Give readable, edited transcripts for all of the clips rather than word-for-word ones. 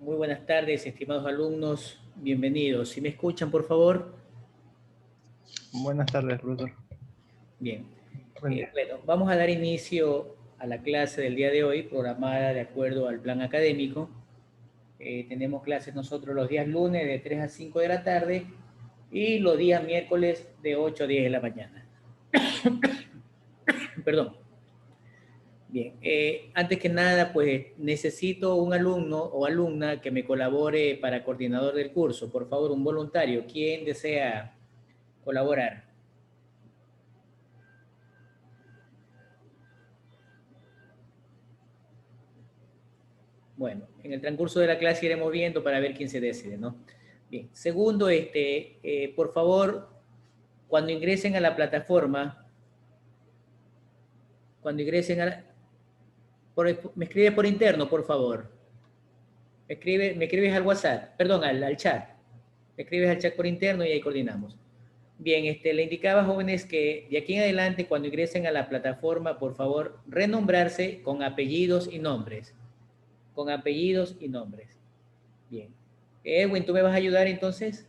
Muy buenas tardes, estimados alumnos. Bienvenidos. ¿Si me escuchan, por favor? Buenas tardes, profesor. Bien. Buen día. Bueno, vamos a dar inicio a la clase del día de hoy, programada de acuerdo al plan académico. Tenemos clases nosotros los días lunes de 3 a 5 de la tarde y los días miércoles de 8 a 10 de la mañana. Perdón. Bien, antes que nada, pues necesito un alumno o alumna que me colabore para coordinador del curso. Por favor, un voluntario. ¿Quién desea colaborar? Bueno, en el transcurso de la clase iremos viendo para ver quién se decide, ¿no? Bien. Segundo, por favor, cuando ingresen a la plataforma, cuando ingresen a la, me escribe por interno, por favor. Me escribes al WhatsApp, perdón, al chat. Me escribes al chat por interno y ahí coordinamos. Bien, le indicaba, jóvenes, que de aquí en adelante, cuando ingresen a la plataforma, por favor, renombrarse con apellidos y nombres. Con apellidos y nombres. Bien. Edwin, ¿tú me vas a ayudar entonces?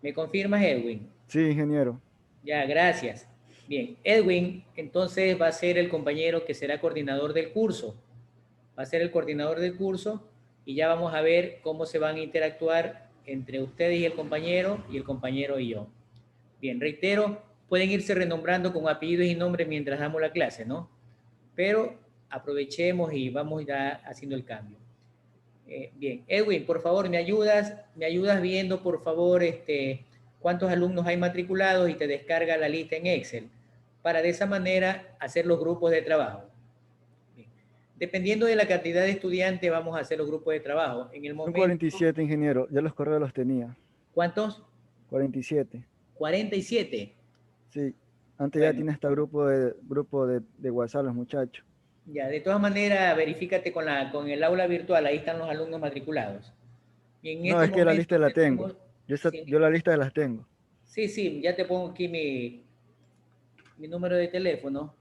¿Me confirmas, Edwin? Sí, ingeniero. Ya, gracias. Bien, Edwin, entonces va a ser el compañero que será coordinador del curso. Va a ser el coordinador del curso y ya vamos a ver cómo se van a interactuar entre ustedes y el compañero y yo. Bien, reitero, pueden irse renombrando con apellidos y nombres mientras damos la clase, ¿no? Pero aprovechemos y vamos ya haciendo el cambio. Bien, Edwin, por favor, me ayudas viendo, por favor, cuántos alumnos hay matriculados y te descarga la lista en Excel para de esa manera hacer los grupos de trabajo. Bien. Dependiendo de la cantidad de estudiantes, vamos a hacer los grupos de trabajo. En el Son momento, 47, ingeniero. Ya los correos los tenía. ¿cuántos? 47. 47. Sí. Antes ya Bueno, tiene hasta grupo de WhatsApp los muchachos. ya, de todas maneras, verifícate con el aula virtual, ahí están los alumnos matriculados. Y en No, este es que la momento lista la tengo. tenemos, sí, Yo la lista las tengo. sí, sí, ya te pongo aquí mi número de teléfono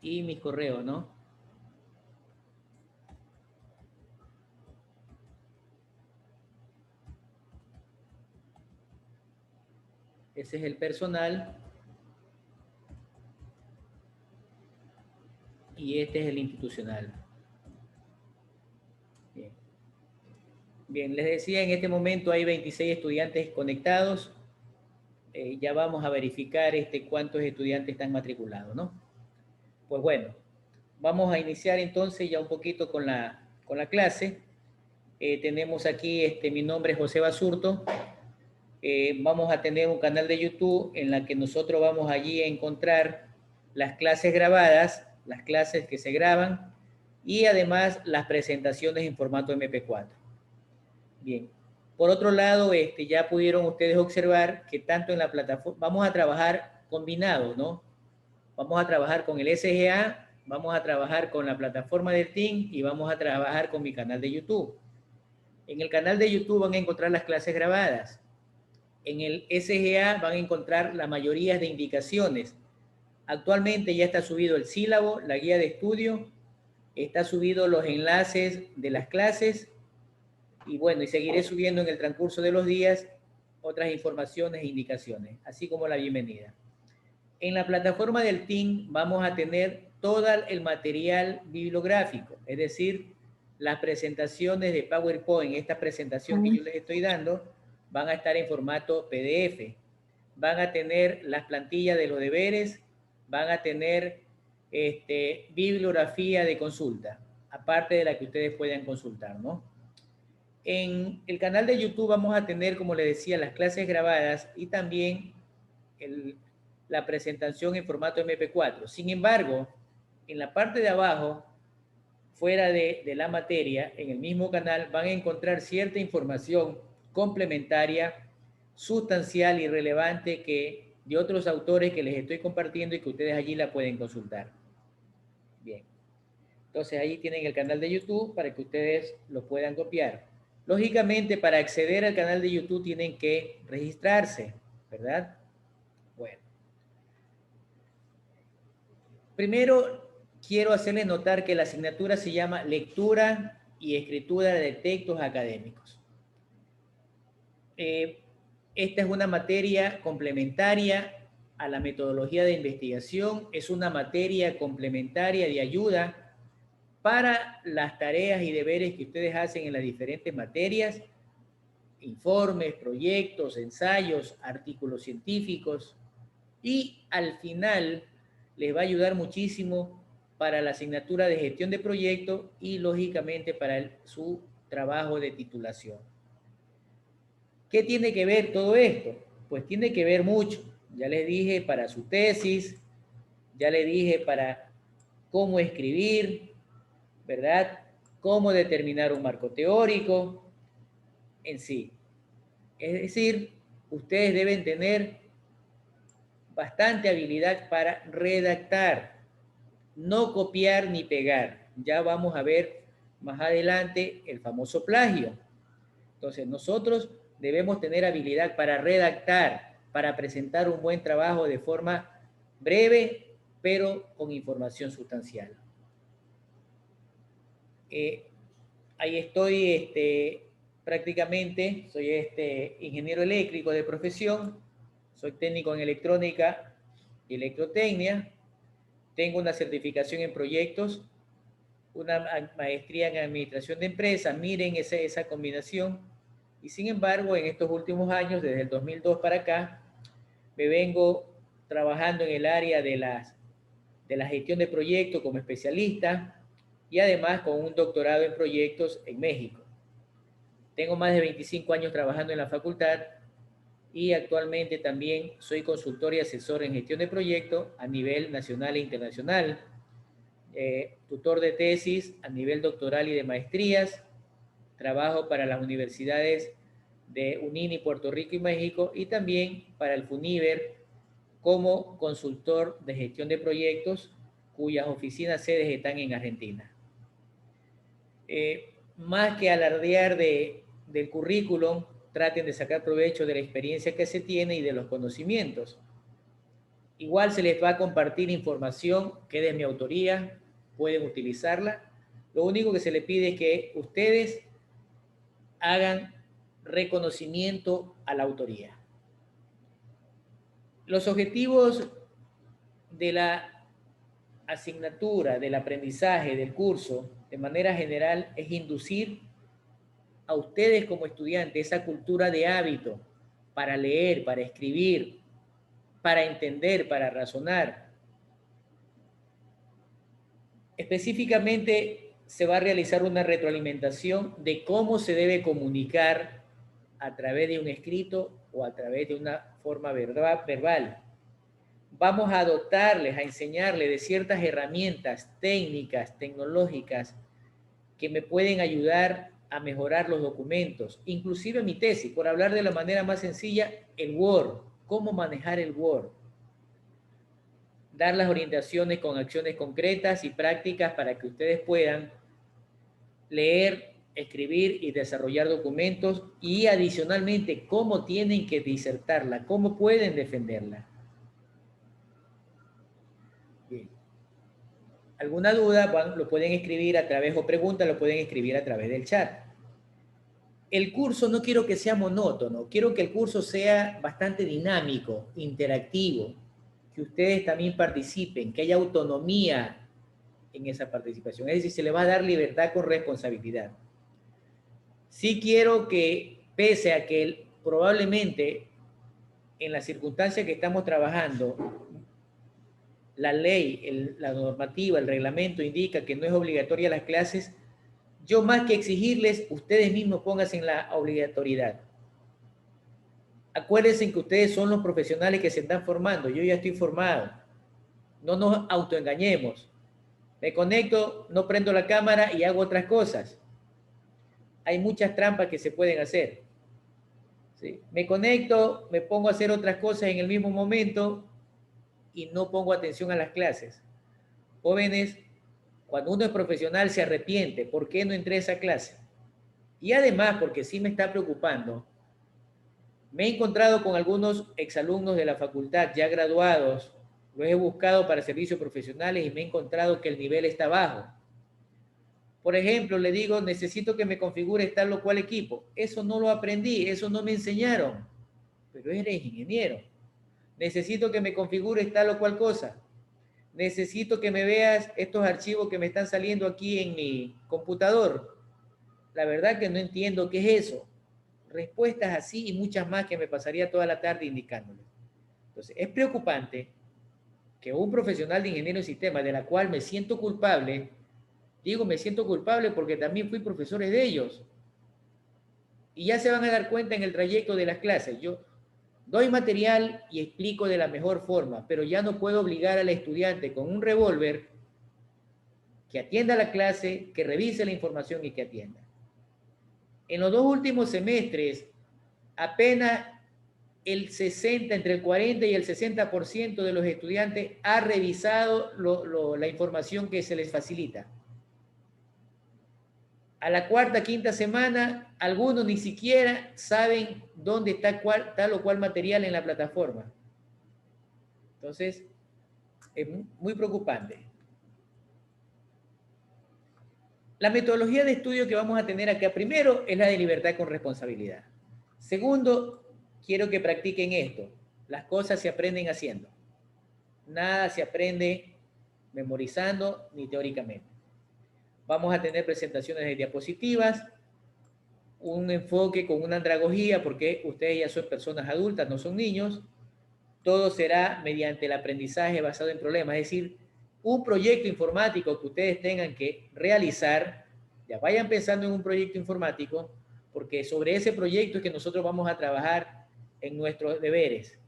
y mis correos, ¿no? Ese es el personal y este es el institucional. Bien. Bien, les decía, en este momento hay 26 estudiantes conectados. Ya vamos a verificar cuántos estudiantes están matriculados, ¿no? Pues bueno, vamos a iniciar entonces ya un poquito con la clase. Tenemos aquí, mi nombre es José Basurto. Vamos a tener un canal de YouTube en la que nosotros vamos allí a encontrar las clases grabadas, las clases que se graban y además las presentaciones en formato MP4. Bien. Por otro lado, ya pudieron ustedes observar que tanto en la plataforma, vamos a trabajar combinados, ¿no? Vamos a trabajar con el SGA, vamos a trabajar con la plataforma del Team y vamos a trabajar con mi canal de YouTube. En el canal de YouTube van a encontrar las clases grabadas. En el SGA van a encontrar la mayoría de indicaciones. Actualmente ya está subido el sílabo, la guía de estudio, está subido los enlaces de las clases y bueno, y seguiré subiendo en el transcurso de los días otras informaciones e indicaciones, así como la bienvenida. En la plataforma del Team vamos a tener todo el material bibliográfico, es decir, las presentaciones de PowerPoint, esta presentación que yo les estoy dando, van a estar en formato PDF. Van a tener las plantillas de los deberes, van a tener bibliografía de consulta, aparte de la que ustedes puedan consultar, ¿no? En el canal de YouTube vamos a tener, como les decía, las clases grabadas y también la presentación en formato MP4. Sin embargo, en la parte de abajo, fuera de la materia, en el mismo canal, van a encontrar cierta información complementaria, sustancial y relevante que de otros autores que les estoy compartiendo y que ustedes allí la pueden consultar. Bien. Entonces, ahí tienen el canal de YouTube para que ustedes lo puedan copiar. Lógicamente, para acceder al canal de YouTube tienen que registrarse, ¿verdad? Bueno. Primero, quiero hacerles notar que la asignatura se llama Lectura y Escritura de Textos Académicos. Esta es una materia complementaria a la metodología de investigación, es una materia complementaria de ayuda para las tareas y deberes que ustedes hacen en las diferentes materias, informes, proyectos, ensayos, artículos científicos, y al final les va a ayudar muchísimo para la asignatura de gestión de proyectos y lógicamente para su trabajo de titulación. ¿Qué tiene que ver todo esto? Pues tiene que ver mucho. Ya les dije para su tesis, ya les dije para cómo escribir, ¿verdad? Cómo determinar un marco teórico en sí. Es decir, ustedes deben tener bastante habilidad para redactar, no copiar ni pegar. Ya vamos a ver más adelante el famoso plagio. Entonces, nosotros debemos tener habilidad para redactar, para presentar un buen trabajo de forma breve, pero con información sustancial. Ahí estoy prácticamente, soy ingeniero eléctrico de profesión, soy técnico en electrónica y electrotecnia, tengo una certificación en proyectos, una maestría en administración de empresas, miren esa combinación, y sin embargo en estos últimos años, desde el 2002 para acá, me vengo trabajando en el área de la gestión de proyectos como especialista y además con un doctorado en proyectos en México. Tengo más de 25 años trabajando en la facultad y actualmente también soy consultor y asesor en gestión de proyectos a nivel nacional e internacional, tutor de tesis a nivel doctoral y de maestrías, trabajo para las universidades de UNINI, Puerto Rico y México, y también para el FUNIVER como consultor de gestión de proyectos, cuyas oficinas sedes están en Argentina. Más que alardear del currículum, traten de sacar provecho de la experiencia que se tiene y de los conocimientos. Igual se les va a compartir información que es de mi autoría, pueden utilizarla. Lo único que se les pide es que ustedes hagan reconocimiento a la autoría. Los objetivos de la asignatura, del aprendizaje, del curso, de manera general, es inducir a ustedes como estudiantes esa cultura de hábito para leer, para escribir, para entender, para razonar. Específicamente se va a realizar una retroalimentación de cómo se debe comunicar a través de un escrito o a través de una forma verbal. Vamos a dotarles, a enseñarles de ciertas herramientas técnicas, tecnológicas que me pueden ayudar a mejorar los documentos, inclusive mi tesis, por hablar de la manera más sencilla, el Word, cómo manejar el Word. Dar las orientaciones con acciones concretas y prácticas para que ustedes puedan leer, escribir y desarrollar documentos, y adicionalmente cómo tienen que disertarla, cómo pueden defenderla. Bien. ¿Alguna duda? Lo pueden escribir a través, o preguntas, lo pueden escribir a través del chat. El curso no quiero que sea monótono, quiero que el curso sea bastante dinámico, interactivo, que ustedes también participen, que haya autonomía en esa participación. Es decir, se le va a dar libertad con responsabilidad. Sí quiero que, pese a que probablemente en la circunstancia que estamos trabajando, la ley, la normativa, el reglamento indica que no es obligatoria las clases, yo más que exigirles, ustedes mismos pónganse en la obligatoriedad. Acuérdense que ustedes son los profesionales que se están formando, yo ya estoy formado. No nos autoengañemos. Me conecto, no prendo la cámara y hago otras cosas. Hay muchas trampas que se pueden hacer. ¿Sí? Me conecto, me pongo a hacer otras cosas en el mismo momento y no pongo atención a las clases. Jóvenes, cuando uno es profesional se arrepiente. ¿Por qué no entré a esa clase? Y además, porque sí me está preocupando, me he encontrado con algunos exalumnos de la facultad ya graduados Lo he buscado para servicios profesionales y me he encontrado que el nivel está bajo. Por ejemplo, le digo, necesito que me configures tal o cual equipo. Eso no lo aprendí, eso no me enseñaron, pero eres ingeniero. Necesito que me configures tal o cual cosa. Necesito que me veas estos archivos que me están saliendo aquí en mi computador. La verdad que no entiendo qué es eso. Respuestas así y muchas más que me pasaría toda la tarde indicándoles. Entonces, es preocupante que un profesional de ingeniero en sistemas, de la cual me siento culpable, digo me siento culpable porque también fui profesor de ellos, y ya se van a dar cuenta en el trayecto de las clases. Yo doy material y explico de la mejor forma, pero ya no puedo obligar al estudiante con un revólver que atienda la clase, que revise la información y que atienda. En los 2 últimos semestres, apenas el 60, entre el 40 y el 60% de los estudiantes ha revisado la información que se les facilita. A la cuarta, quinta semana, algunos ni siquiera saben dónde está tal o cual material en la plataforma. Entonces, es muy preocupante. La metodología de estudio que vamos a tener acá primero es la de libertad con responsabilidad. Segundo, quiero que practiquen esto. Las cosas se aprenden haciendo. Nada se aprende memorizando ni teóricamente. Vamos a tener presentaciones de diapositivas, un enfoque con una andragogía, porque ustedes ya son personas adultas, no son niños. Todo será mediante el aprendizaje basado en problemas, es decir, un proyecto informático que ustedes tengan que realizar, ya vayan pensando en un proyecto informático, porque sobre ese proyecto es que nosotros vamos a trabajar en nuestros deberes.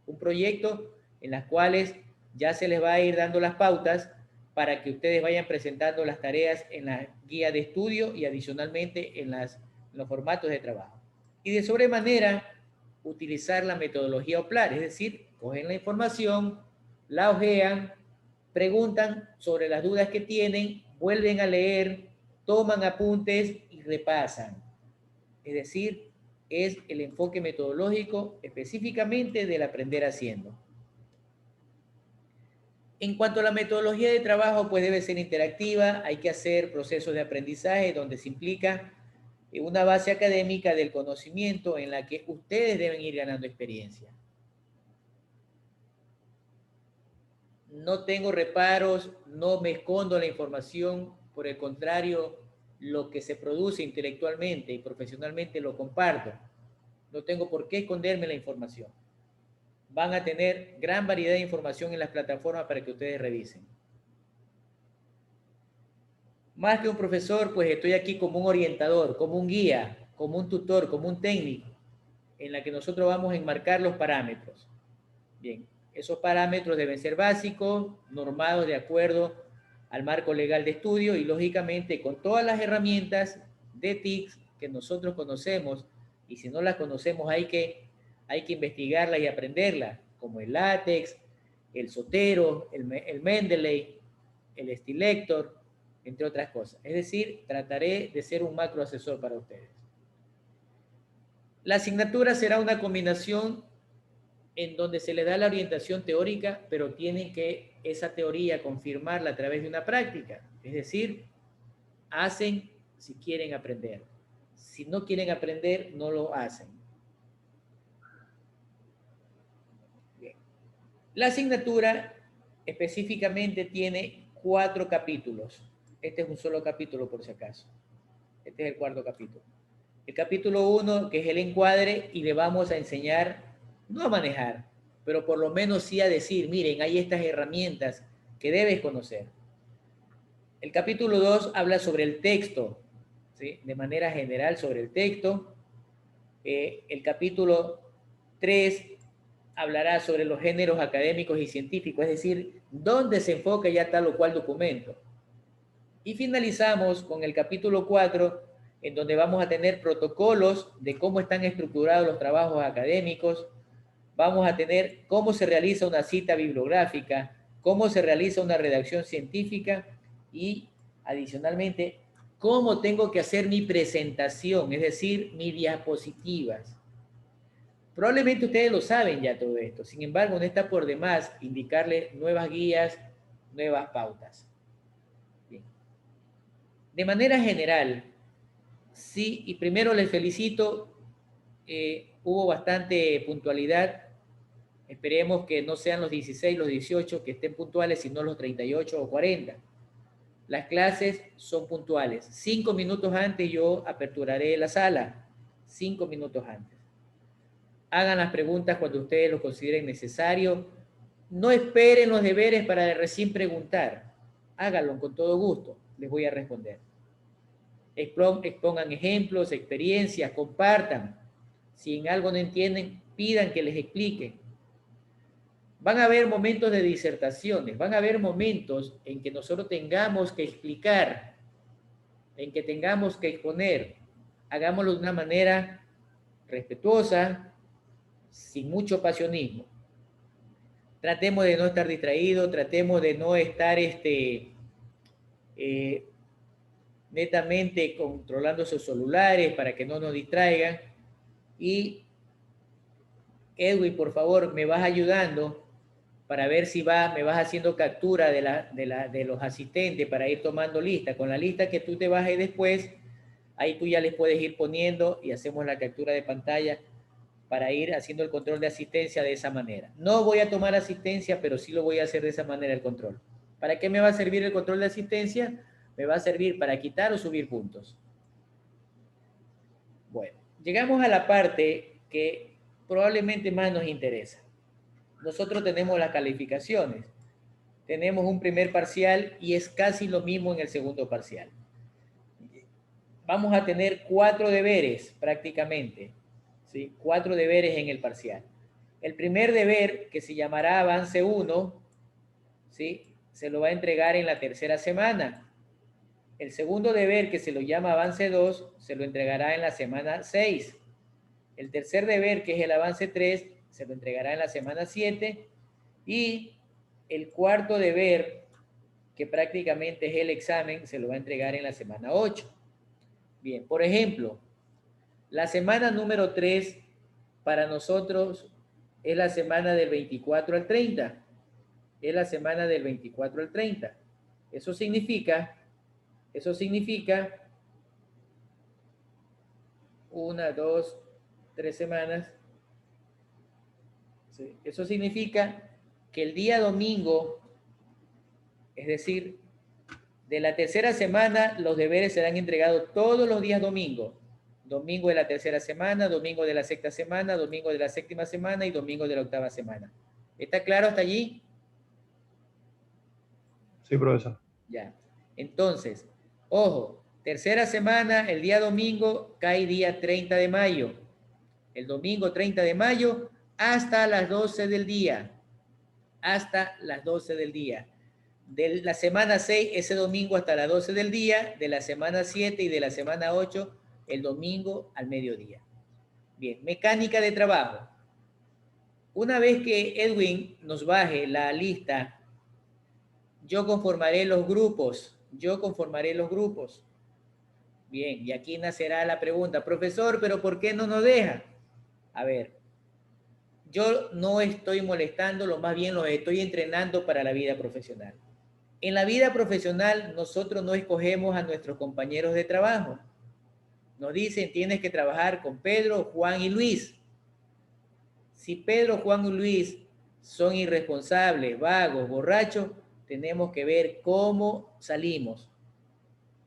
Un proyecto en las cuales ya se les va a ir dando las pautas para que ustedes vayan presentando las tareas en la guía de estudio y adicionalmente en los formatos de trabajo. Y de sobremanera, utilizar la metodología OPLAR, es decir, cogen la información, la hojean, preguntan sobre las dudas que tienen, vuelven a leer, toman apuntes y repasan. Es decir, es el enfoque metodológico específicamente del aprender haciendo. En cuanto a la metodología de trabajo, pues debe ser interactiva, hay que hacer procesos de aprendizaje donde se implica una base académica del conocimiento en la que ustedes deben ir ganando experiencia. No tengo reparos, no me escondo la información, por el contrario, lo que se produce intelectualmente y profesionalmente lo comparto. No tengo por qué esconderme la información. Van a tener gran variedad de información en las plataformas para que ustedes revisen. Más que un profesor, pues estoy aquí como un orientador, como un guía, como un tutor, como un técnico, en la que nosotros vamos a enmarcar los parámetros. Bien, esos parámetros deben ser básicos, normados de acuerdo al marco legal de estudio y lógicamente con todas las herramientas de TICS que nosotros conocemos, y si no las conocemos hay que investigarlas y aprenderlas, como el látex, el Zotero, el Mendeley, el Stilector, entre otras cosas. Es decir, trataré de ser un macro asesor para ustedes. La asignatura será una combinación en donde se le da la orientación teórica, pero tienen que esa teoría confirmarla a través de una práctica. Es decir, hacen si quieren aprender. Si no quieren aprender, no lo hacen. Bien. La asignatura específicamente tiene 4 capítulos. Este es un solo capítulo por si acaso. Este es el 4º capítulo. El capítulo 1, que es el encuadre, y le vamos a enseñar, no a manejar, pero por lo menos sí a decir, miren, hay estas herramientas que debes conocer. El capítulo 2 habla sobre el texto, ¿sí? De manera general sobre el texto. El capítulo 3 hablará sobre los géneros académicos y científicos, es decir, dónde se enfoca ya tal o cual documento. Y finalizamos con el capítulo 4, en donde vamos a tener protocolos de cómo están estructurados los trabajos académicos, vamos a tener cómo se realiza una cita bibliográfica, cómo se realiza una redacción científica y, adicionalmente, cómo tengo que hacer mi presentación, es decir, mis diapositivas. Probablemente ustedes lo saben ya todo esto. Sin embargo, no está por demás indicarle nuevas guías, nuevas pautas. Bien. De manera general, sí, y primero les felicito, hubo bastante puntualidad. Esperemos que no sean los 16, los 18 que estén puntuales, sino los 38 o 40. Las clases son puntuales. 5 minutos antes yo aperturaré la sala. 5 minutos antes. Hagan las preguntas cuando ustedes lo consideren necesario. No esperen los deberes para recién preguntar. Háganlo con todo gusto. Les voy a responder. Expongan ejemplos, experiencias, compartan. Si en algo no entienden, pidan que les expliquen. Van a haber momentos de disertaciones, van a haber momentos en que nosotros tengamos que explicar, en que tengamos que exponer. Hagámoslo de una manera respetuosa, sin mucho pasionismo. Tratemos de no estar distraídos, tratemos de no estar netamente controlando sus celulares para que no nos distraigan. Y Edwin, por favor, me vas ayudando para ver si me vas haciendo captura de los asistentes para ir tomando lista. Con la lista que tú te bajes después, ahí tú ya les puedes ir poniendo y hacemos la captura de pantalla para ir haciendo el control de asistencia de esa manera. No voy a tomar asistencia, pero sí lo voy a hacer de esa manera el control. ¿Para qué me va a servir el control de asistencia? Me va a servir para quitar o subir puntos. Bueno, llegamos a la parte que probablemente más nos interesa. Nosotros tenemos las calificaciones. Tenemos un primer parcial y es casi lo mismo en el segundo parcial. Vamos a tener 4 deberes prácticamente, ¿sí? 4 deberes en el parcial. El primer deber, que se llamará avance 1, ¿sí? Se lo va a entregar en la tercera semana. El segundo deber, que se lo llama avance 2, se lo entregará en la semana 6. El tercer deber, que es el avance 3, se lo entregará en la semana 7. Y el cuarto deber, que prácticamente es el examen, se lo va a entregar en la semana 8. Bien, por ejemplo, la semana número 3 para nosotros es la semana del 24 al 30. Es la semana del 24 al 30. Eso significa 1, 2, 3 semanas. ¿Sí? Eso significa que el día domingo, es decir, de la tercera semana, los deberes serán entregados todos los días domingo. Domingo de la tercera semana, domingo de la sexta semana, domingo de la séptima semana y domingo de la octava semana. ¿Está claro hasta allí? Sí, profesor. Ya. Entonces, ojo, tercera semana, el día domingo cae día 30 de mayo. El domingo 30 de mayo hasta las 12 del día. Hasta las 12 del día. De la semana 6, ese domingo hasta las 12 del día. De la semana 7 y de la semana 8, el domingo al mediodía. Bien, mecánica de trabajo. Una vez que Edwin nos baje la lista, yo conformaré los grupos. Bien, y aquí nacerá la pregunta, profesor, ¿pero por qué no nos deja? A ver, yo no estoy molestándolo, más bien los estoy entrenando para la vida profesional. En la vida profesional nosotros no escogemos a nuestros compañeros de trabajo. Nos dicen, tienes que trabajar con Pedro, Juan y Luis. Si Pedro, Juan y Luis son irresponsables, vagos, borrachos, tenemos que ver cómo salimos.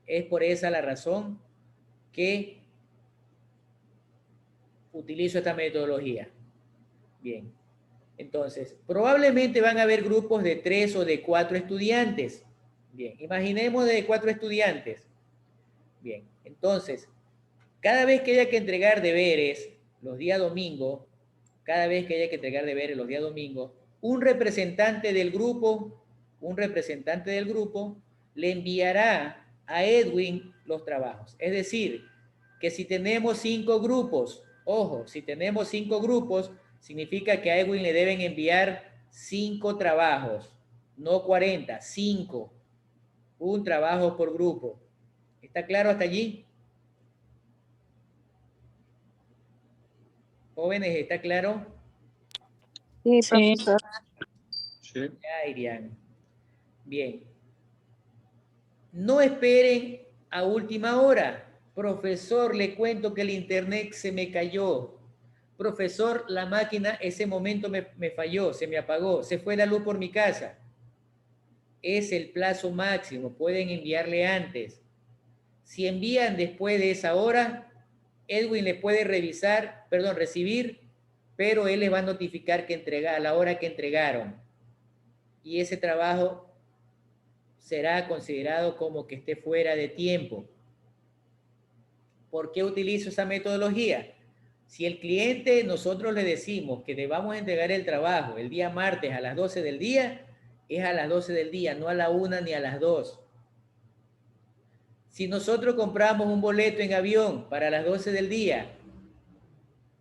Es por esa la razón que utilizo esta metodología. Bien. Entonces, probablemente van a haber grupos de 3 o de 4 estudiantes. Bien, imaginemos de 4 estudiantes. Bien, entonces, cada vez que haya que entregar deberes los días domingo, un representante del grupo le enviará a Edwin los trabajos. Es decir, que si tenemos 5 grupos, ojo, si tenemos 5 grupos, significa que a Edwin le deben enviar 5 trabajos, no 40, 5. Un trabajo por grupo. ¿Está claro hasta allí? Jóvenes, ¿está claro? Sí, Sí. profesor. Sí. Ya, Irian. Bien. No esperen a última hora. Profesor, le cuento que el internet se me cayó. Profesor, la máquina ese momento me falló, se me apagó, se fue la luz por mi casa. Es el plazo máximo, pueden enviarle antes. Si envían después de esa hora, Edwin le puede recibir, pero él les va a notificar que a la hora que entregaron. Y ese trabajo será considerado como que esté fuera de tiempo. ¿Por qué utilizo esa metodología? Si el cliente, nosotros le decimos que debamos entregar el trabajo el día martes a las 12 del día, es a las 12 del día, no a la 1 ni a las 2. Si nosotros compramos un boleto en avión para las 12 del día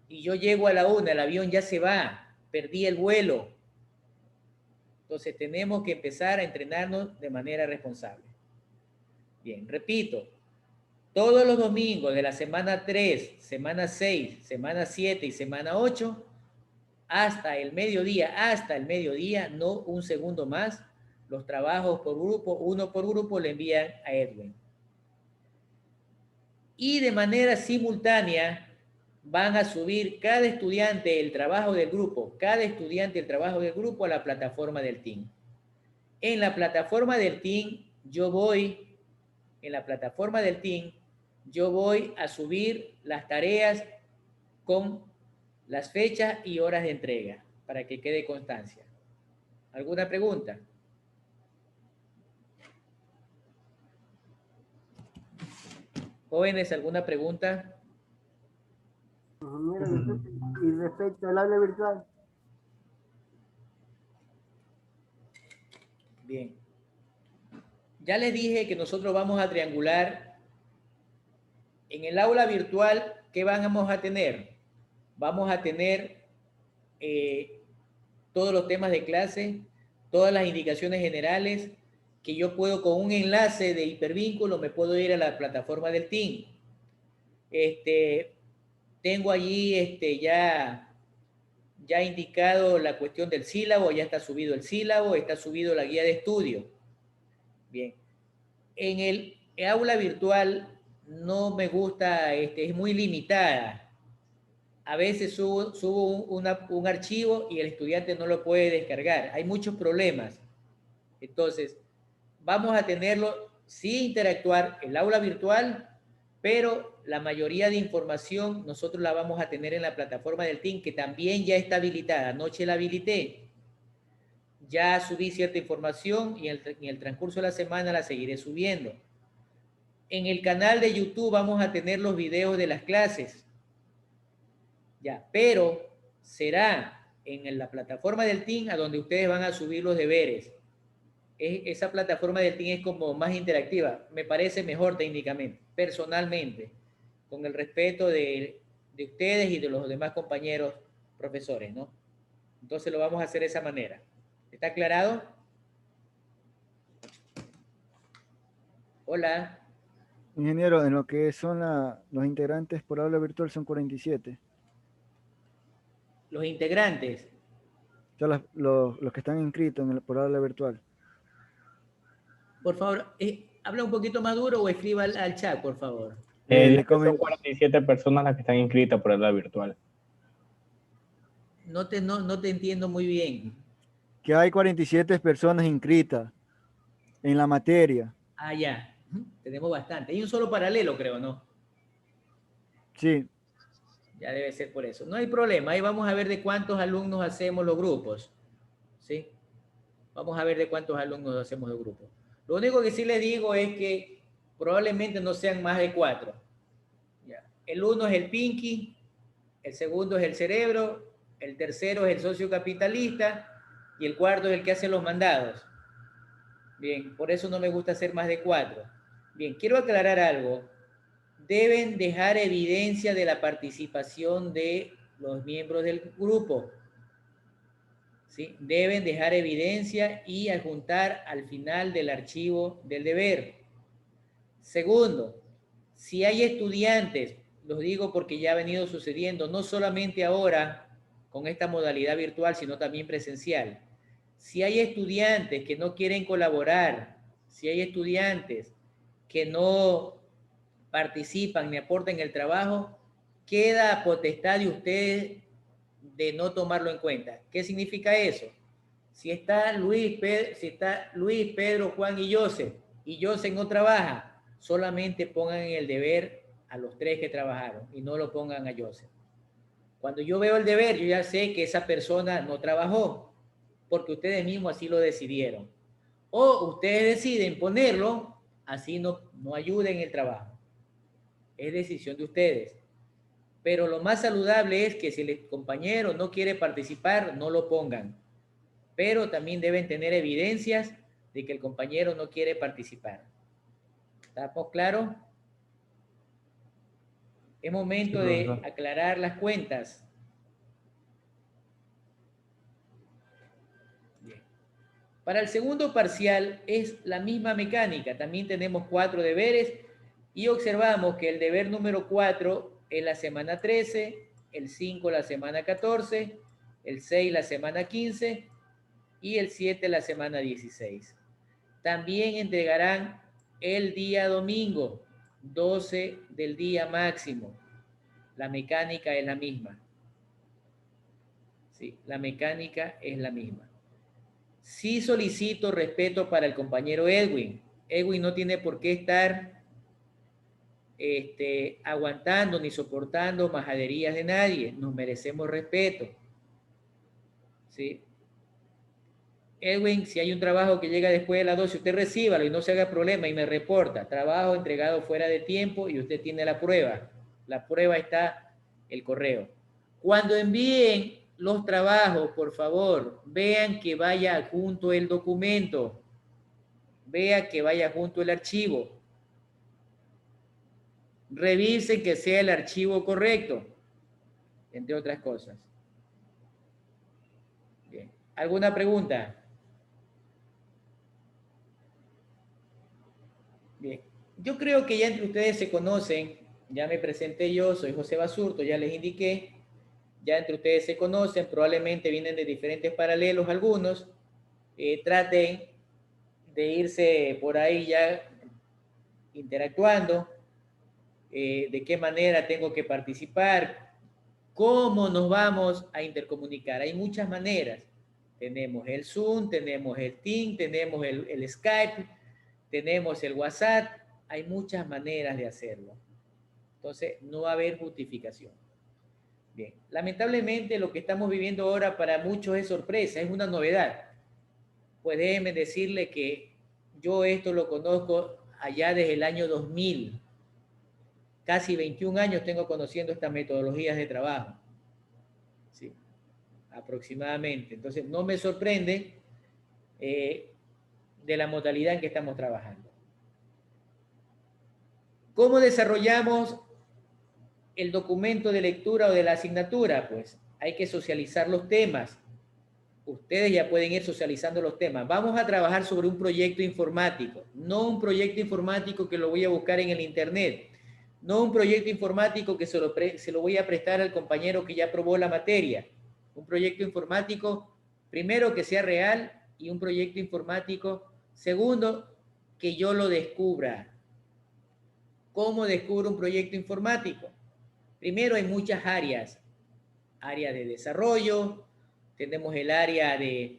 y yo llego a la 1, el avión ya se va, perdí el vuelo. Entonces tenemos que empezar a entrenarnos de manera responsable. Bien, repito, todos los domingos de la semana 3, semana 6, semana 7 y semana 8, hasta el mediodía, no un segundo más, los trabajos por grupo, uno por grupo, le envían a Edwin. Y de manera simultánea van a subir cada estudiante el trabajo del grupo, a la plataforma del team. En la plataforma del team, yo voy a subir las tareas con las fechas y horas de entrega para que quede constancia. ¿Alguna pregunta? Jóvenes, ¿alguna pregunta? Y respecto al aula virtual. Bien. Ya les dije que nosotros vamos a triangular en el aula virtual. ¿Qué vamos a tener? Vamos a tener todos los temas de clase, todas las indicaciones generales, que yo puedo con un enlace de hipervínculo, me puedo ir a la plataforma del team. Tengo allí ya indicado la cuestión del sílabo, ya está subido el sílabo, está subido la guía de estudio. Bien. En el aula virtual no me gusta, es muy limitada. A veces subo un archivo y el estudiante no lo puede descargar. Hay muchos problemas. Entonces, vamos a tenerlo, sí interactuar el aula virtual, pero la mayoría de información nosotros la vamos a tener en la plataforma del team, que también ya está habilitada. Anoche la habilité. Ya subí cierta información y en el transcurso de la semana la seguiré subiendo. En el canal de YouTube vamos a tener los videos de las clases. Ya, pero será en la plataforma del team a donde ustedes van a subir los deberes. Esa plataforma del team es como más interactiva. Me parece mejor técnicamente, personalmente, con el respeto de ustedes y de los demás compañeros profesores, ¿no? Entonces lo vamos a hacer de esa manera. ¿Está aclarado? Hola. Ingeniero, en lo que son los integrantes por aula virtual son 47. Los integrantes. O sea, los que están inscritos por aula virtual. Por favor, habla un poquito más duro o escriba al chat, por favor. Son 47 personas las que están inscritas por el aula virtual. No te entiendo muy bien. Que hay 47 personas inscritas en la materia. Ah, ya. Tenemos bastante. Hay un solo paralelo, creo, ¿no? Sí. Ya debe ser por eso. No hay problema. Ahí vamos a ver de cuántos alumnos hacemos los grupos. ¿Sí? Vamos a ver de cuántos alumnos hacemos los grupos. Lo único que sí les digo es que probablemente no sean más de 4. Ya. El 1 es el Pinky, el segundo es el Cerebro, el tercero es el socio capitalista y el cuarto es el que hace los mandados. Bien, por eso no me gusta hacer más de 4. Bien, quiero aclarar algo. Deben dejar evidencia de la participación de los miembros del grupo. ¿Sí? Deben dejar evidencia y adjuntar al final del archivo del deber. Segundo, si hay estudiantes, Los digo porque ya ha venido sucediendo, no solamente ahora con esta modalidad virtual, sino también presencial. Si hay estudiantes que no quieren colaborar, si hay estudiantes que no participan ni aportan el trabajo, queda a potestad de ustedes de no tomarlo en cuenta. ¿Qué significa eso? Si está Luis, Pedro, Juan y Joseph no trabaja, solamente pongan en el deber a los 3 que trabajaron y no lo pongan a Joseph. Cuando yo veo el deber, yo ya sé que esa persona no trabajó, porque ustedes mismos así lo decidieron. O ustedes deciden ponerlo, así no ayuden en el trabajo. Es decisión de ustedes. Pero lo más saludable es que si el compañero no quiere participar, no lo pongan. Pero también deben tener evidencias de que el compañero no quiere participar. ¿Estamos claros? Es momento de aclarar las cuentas. Bien. Para el segundo parcial es la misma mecánica. También tenemos 4 deberes y observamos que el deber número 4 es la semana 13, el 5 la semana 14, el 6 la semana 15 y el 7 la semana 16. También entregarán el día domingo, 12 del día máximo. La mecánica es la misma. Sí, la mecánica es la misma. Sí solicito respeto para el compañero Edwin. Edwin no tiene por qué estar aguantando ni soportando majaderías de nadie. Nos merecemos respeto. ¿Sí? Edwin, si hay un trabajo que llega después de las 12, usted recíbalo y no se haga problema y me reporta. Trabajo entregado fuera de tiempo y usted tiene la prueba. La prueba está el correo. Cuando envíen los trabajos, por favor, vean que vaya junto el documento. Vea que vaya junto el archivo. Revisen que sea el archivo correcto, entre otras cosas. Bien. ¿Alguna pregunta? Bien. Yo creo que ya entre ustedes se conocen. Ya me presenté yo, soy José Basurto, ya les indiqué. Ya entre ustedes se conocen, probablemente vienen de diferentes paralelos algunos. Traten de irse por ahí ya interactuando. De qué manera tengo que participar, cómo nos vamos a intercomunicar. Hay muchas maneras. Tenemos el Zoom, tenemos el Teams, tenemos el Skype, tenemos el WhatsApp. Hay muchas maneras de hacerlo. Entonces, no va a haber justificación. Bien, lamentablemente lo que estamos viviendo ahora para muchos es sorpresa, es una novedad. Pues déjenme decirle que yo esto lo conozco allá desde el año 2000. Casi 21 años tengo conociendo estas metodologías de trabajo. Sí, aproximadamente. Entonces, no me sorprende de la modalidad en que estamos trabajando. ¿Cómo desarrollamos el documento de lectura o de la asignatura? Pues hay que socializar los temas. Ustedes ya pueden ir socializando los temas. Vamos a trabajar sobre un proyecto informático, no un proyecto informático que lo voy a buscar en el internet, no un proyecto informático que se lo voy a prestar al compañero que ya aprobó la materia. Un proyecto informático, primero, que sea real, y un proyecto informático, segundo, que yo lo descubra. ¿Cómo descubro un proyecto informático? Primero, hay muchas áreas. Área de desarrollo, tenemos el área de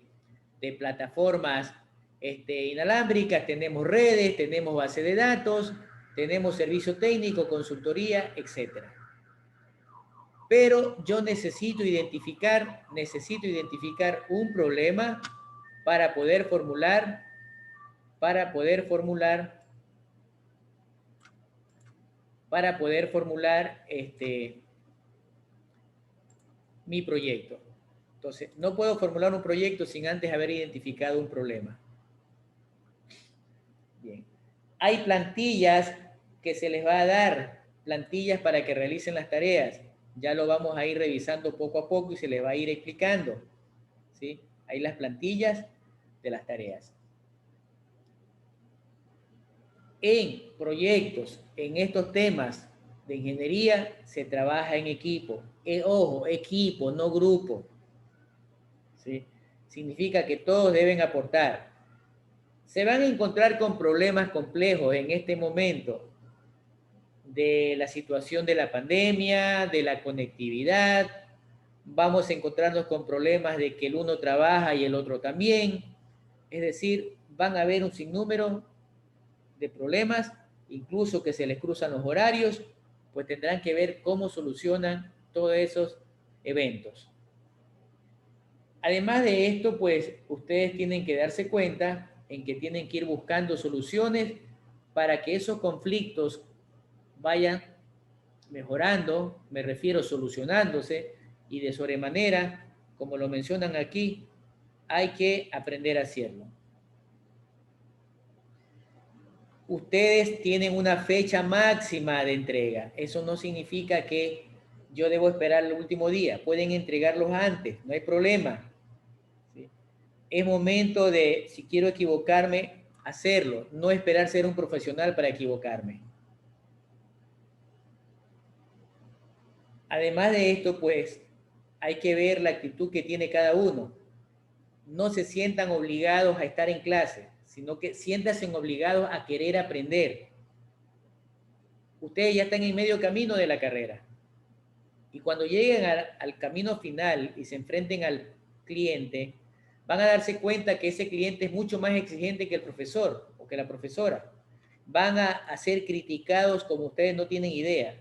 plataformas inalámbricas, tenemos redes, tenemos base de datos, tenemos servicio técnico, consultoría, etc. Pero yo necesito identificar un problema para poder formular mi proyecto. Entonces, no puedo formular un proyecto sin antes haber identificado un problema. Bien. Hay plantillas que se les va a dar, plantillas para que realicen las tareas. Ya lo vamos a ir revisando poco a poco y se les va a ir explicando. ¿Sí? Hay las plantillas de las tareas. En proyectos, en estos temas de ingeniería se trabaja en equipo. Ojo, equipo, no grupo. ¿Sí? Significa que todos deben aportar. Se van a encontrar con problemas complejos en este momento de la situación de la pandemia, de la conectividad. Vamos a encontrarnos con problemas de que el uno trabaja y el otro también. Es decir, van a haber un sinnúmero de problemas, incluso que se les cruzan los horarios, pues tendrán que ver cómo solucionan todos esos eventos. Además de esto, pues ustedes tienen que darse cuenta en que tienen que ir buscando soluciones para que esos conflictos vayan mejorando, me refiero solucionándose, y de sobremanera, como lo mencionan aquí, hay que aprender a hacerlo. Ustedes tienen una fecha máxima de entrega. Eso no significa que yo debo esperar el último día. Pueden entregarlos antes, no hay problema. ¿Sí? Es momento de, si quiero equivocarme, hacerlo. No esperar ser un profesional para equivocarme. Además de esto, pues, hay que ver la actitud que tiene cada uno. No se sientan obligados a estar en clase, sino que siéntanse obligados a querer aprender. Ustedes ya están en medio camino de la carrera. Y cuando lleguen al camino final y se enfrenten al cliente, van a darse cuenta que ese cliente es mucho más exigente que el profesor o que la profesora. Van a ser criticados como ustedes no tienen idea.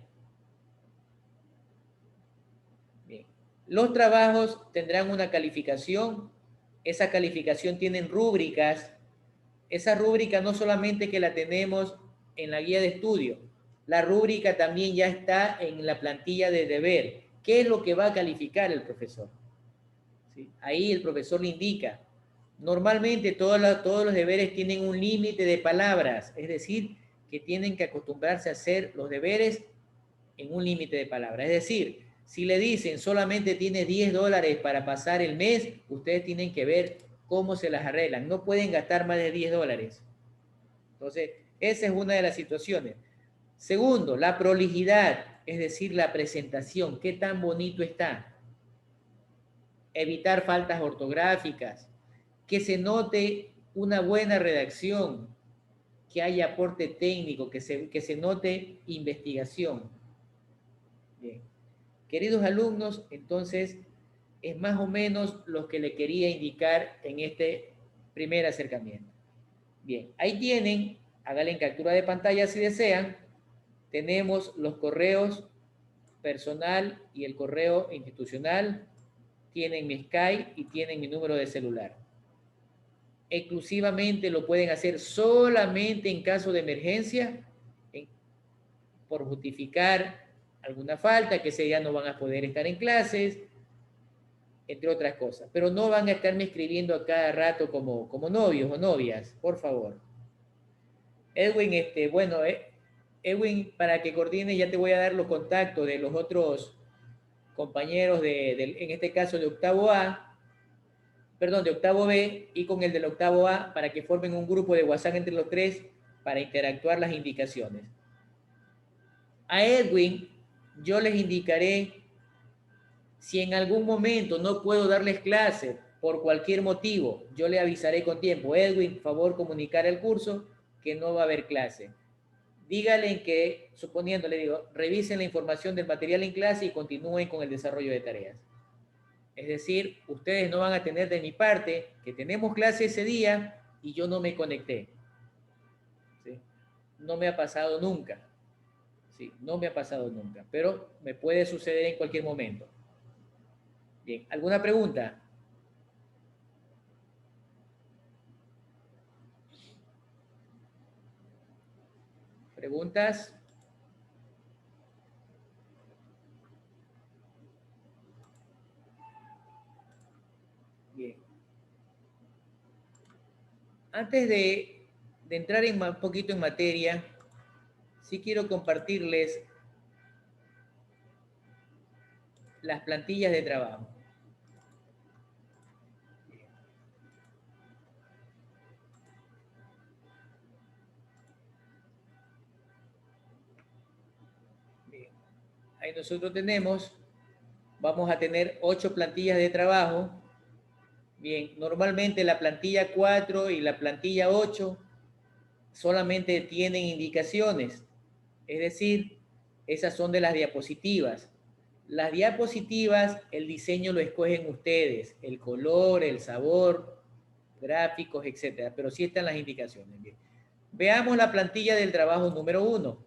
Bien. Los trabajos tendrán una calificación. Esa calificación tienen rúbricas. Esa rúbrica no solamente que la tenemos en la guía de estudio, la rúbrica también ya está en la plantilla de deber. ¿Qué es lo que va a calificar el profesor? ¿Sí? Ahí el profesor le indica. Normalmente todos los deberes tienen un límite de palabras, es decir, que tienen que acostumbrarse a hacer los deberes en un límite de palabras. Es decir, si le dicen solamente tiene $10 para pasar el mes, ustedes tienen que ver cómo se las arreglan. No pueden gastar más de $10. Entonces, esa es una de las situaciones. Segundo, la prolijidad, es decir, la presentación. ¿Qué tan bonito está? Evitar faltas ortográficas, que se note una buena redacción, que haya aporte técnico, que se note investigación. Bien. Queridos alumnos, entonces, es más o menos lo que le quería indicar en este primer acercamiento. Bien, ahí tienen, háganle captura de pantalla si desean, tenemos los correos personal y el correo institucional, tienen mi Skype y tienen mi número de celular. Exclusivamente lo pueden hacer solamente en caso de emergencia, por justificar alguna falta, que ese día no van a poder estar en clases, entre otras cosas. Pero no van a estarme escribiendo a cada rato como novios o novias, por favor. Edwin, Edwin, para que coordine, ya te voy a dar los contactos de los otros compañeros en este caso de octavo A, perdón, de octavo B, y con el del octavo A, para que formen un grupo de WhatsApp entre los tres para interactuar las indicaciones. A Edwin, yo les indicaré si en algún momento no puedo darles clase por cualquier motivo, yo le avisaré con tiempo. Edwin, por favor, comunicar el curso que no va a haber clase. Díganle que, suponiendo, le digo, revisen la información del material en clase y continúen con el desarrollo de tareas. Es decir, ustedes no van a tener de mi parte que tenemos clase ese día y yo no me conecté. ¿Sí? No me ha pasado nunca. Sí, no me ha pasado nunca, pero me puede suceder en cualquier momento. Bien, ¿alguna pregunta? ¿Preguntas? Bien. Antes de entrar un poquito en materia, sí quiero compartirles las plantillas de trabajo. Bien. ahí nosotros tenemos, vamos a tener 8 plantillas de trabajo. Bien, normalmente la plantilla 4 y la plantilla 8 solamente tienen indicaciones, es decir, esas son de las diapositivas. Las diapositivas, el diseño lo escogen ustedes, el color, el sabor, gráficos, etcétera, pero sí están las indicaciones. Bien. Veamos la plantilla del trabajo número 1.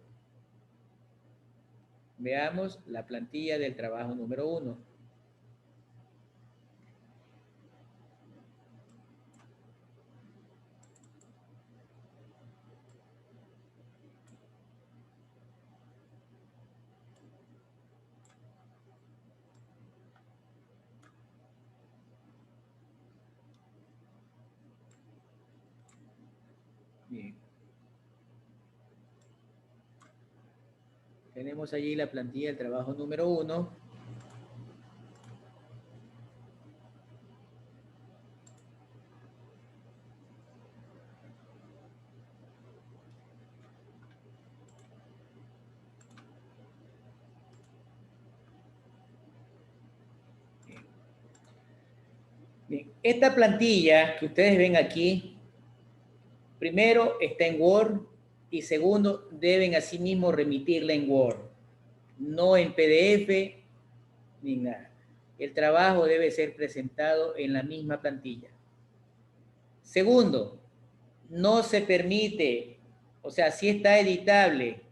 Veamos la plantilla del trabajo número 1. Bien. Tenemos allí la plantilla del trabajo número 1. Bien. Esta plantilla que ustedes ven aquí, primero está en Word y segundo deben asimismo remitirla en Word, no en PDF ni nada. El trabajo debe ser presentado en la misma plantilla. Segundo, no se permite, o sea, sí está editable,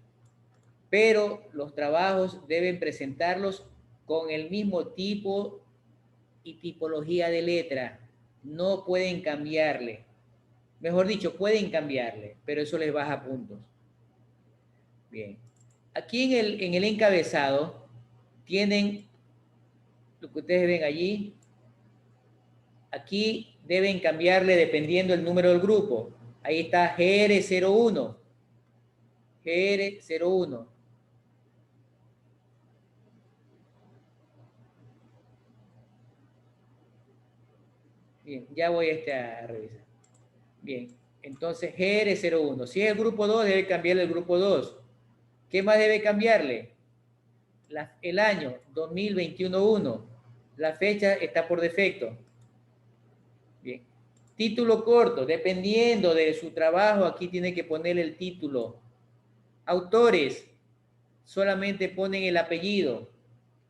pero los trabajos deben presentarlos con el mismo tipo y tipología de letra. No pueden cambiarle. Mejor dicho, pueden cambiarle, pero eso les baja puntos. Bien. Aquí en el encabezado tienen lo que ustedes ven allí. Aquí deben cambiarle dependiendo del número del grupo. Ahí está GR01. GR01. Bien, ya voy a revisar. Bien, entonces GR01. Si es el grupo 2, debe cambiarle el grupo 2. ¿Qué más debe cambiarle? El año 2021-1. La fecha está por defecto. Bien. Título corto, dependiendo de su trabajo, aquí tiene que poner el título. Autores, solamente ponen el apellido.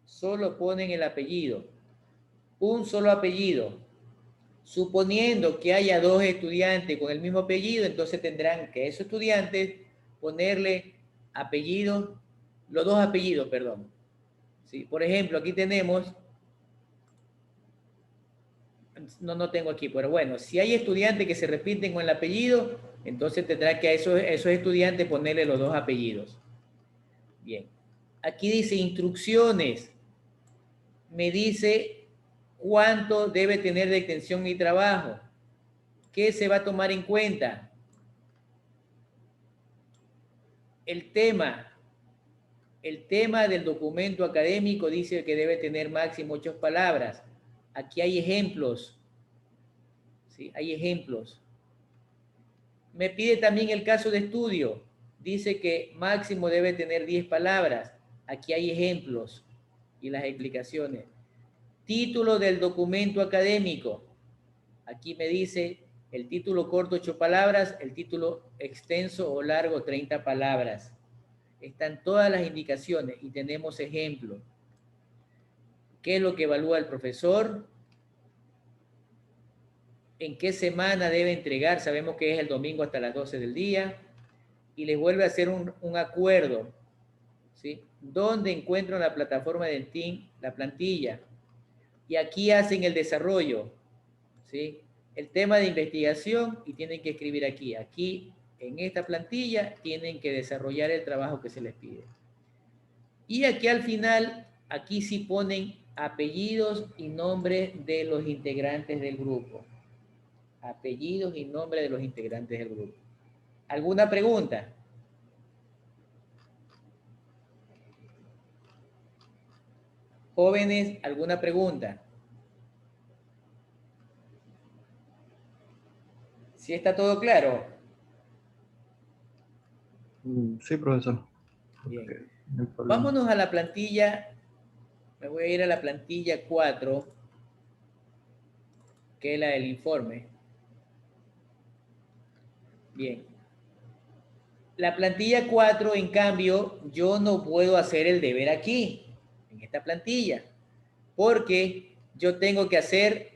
Solo ponen el apellido. Un solo apellido. Suponiendo que haya 2 estudiantes con el mismo apellido, entonces tendrán que esos estudiantes ponerle apellidos, los 2 apellidos, perdón. ¿Sí? Por ejemplo, aquí tenemos, no tengo aquí, pero bueno, si hay estudiantes que se repiten con el apellido, entonces tendrá que a esos estudiantes ponerle los 2 apellidos. Bien. Aquí dice instrucciones. Me dice cuánto debe tener de extensión mi trabajo. ¿Qué se va a tomar en cuenta? El tema del documento académico dice que debe tener máximo 8 palabras. Aquí hay ejemplos. ¿Sí? Hay ejemplos. Me pide también el caso de estudio. Dice que máximo debe tener 10 palabras. Aquí hay ejemplos y las explicaciones. Título del documento académico. Aquí me dice el título corto 8 palabras, el título extenso o largo 30 palabras. Están todas las indicaciones y tenemos ejemplos. ¿Qué es lo que evalúa el profesor? ¿En qué semana debe entregar? Sabemos que es el domingo hasta las 12 del día. Y les vuelve a hacer un acuerdo. ¿Sí? ¿Dónde encuentro en la plataforma del team la plantilla? Y aquí hacen el desarrollo. ¿Sí? El tema de investigación y tienen que escribir aquí. Aquí, en esta plantilla, tienen que desarrollar el trabajo que se les pide. Y aquí al final, aquí sí ponen apellidos y nombre de los integrantes del grupo. Apellidos y nombre de los integrantes del grupo. ¿Alguna pregunta? Jóvenes, ¿alguna pregunta? ¿Sí está todo claro? Sí, profesor. Bien. No hay problema. Vámonos a la plantilla, me voy a ir a la plantilla 4, que es la del informe. Bien. La plantilla 4, en cambio, yo no puedo hacer el deber aquí, en esta plantilla, porque yo tengo que hacer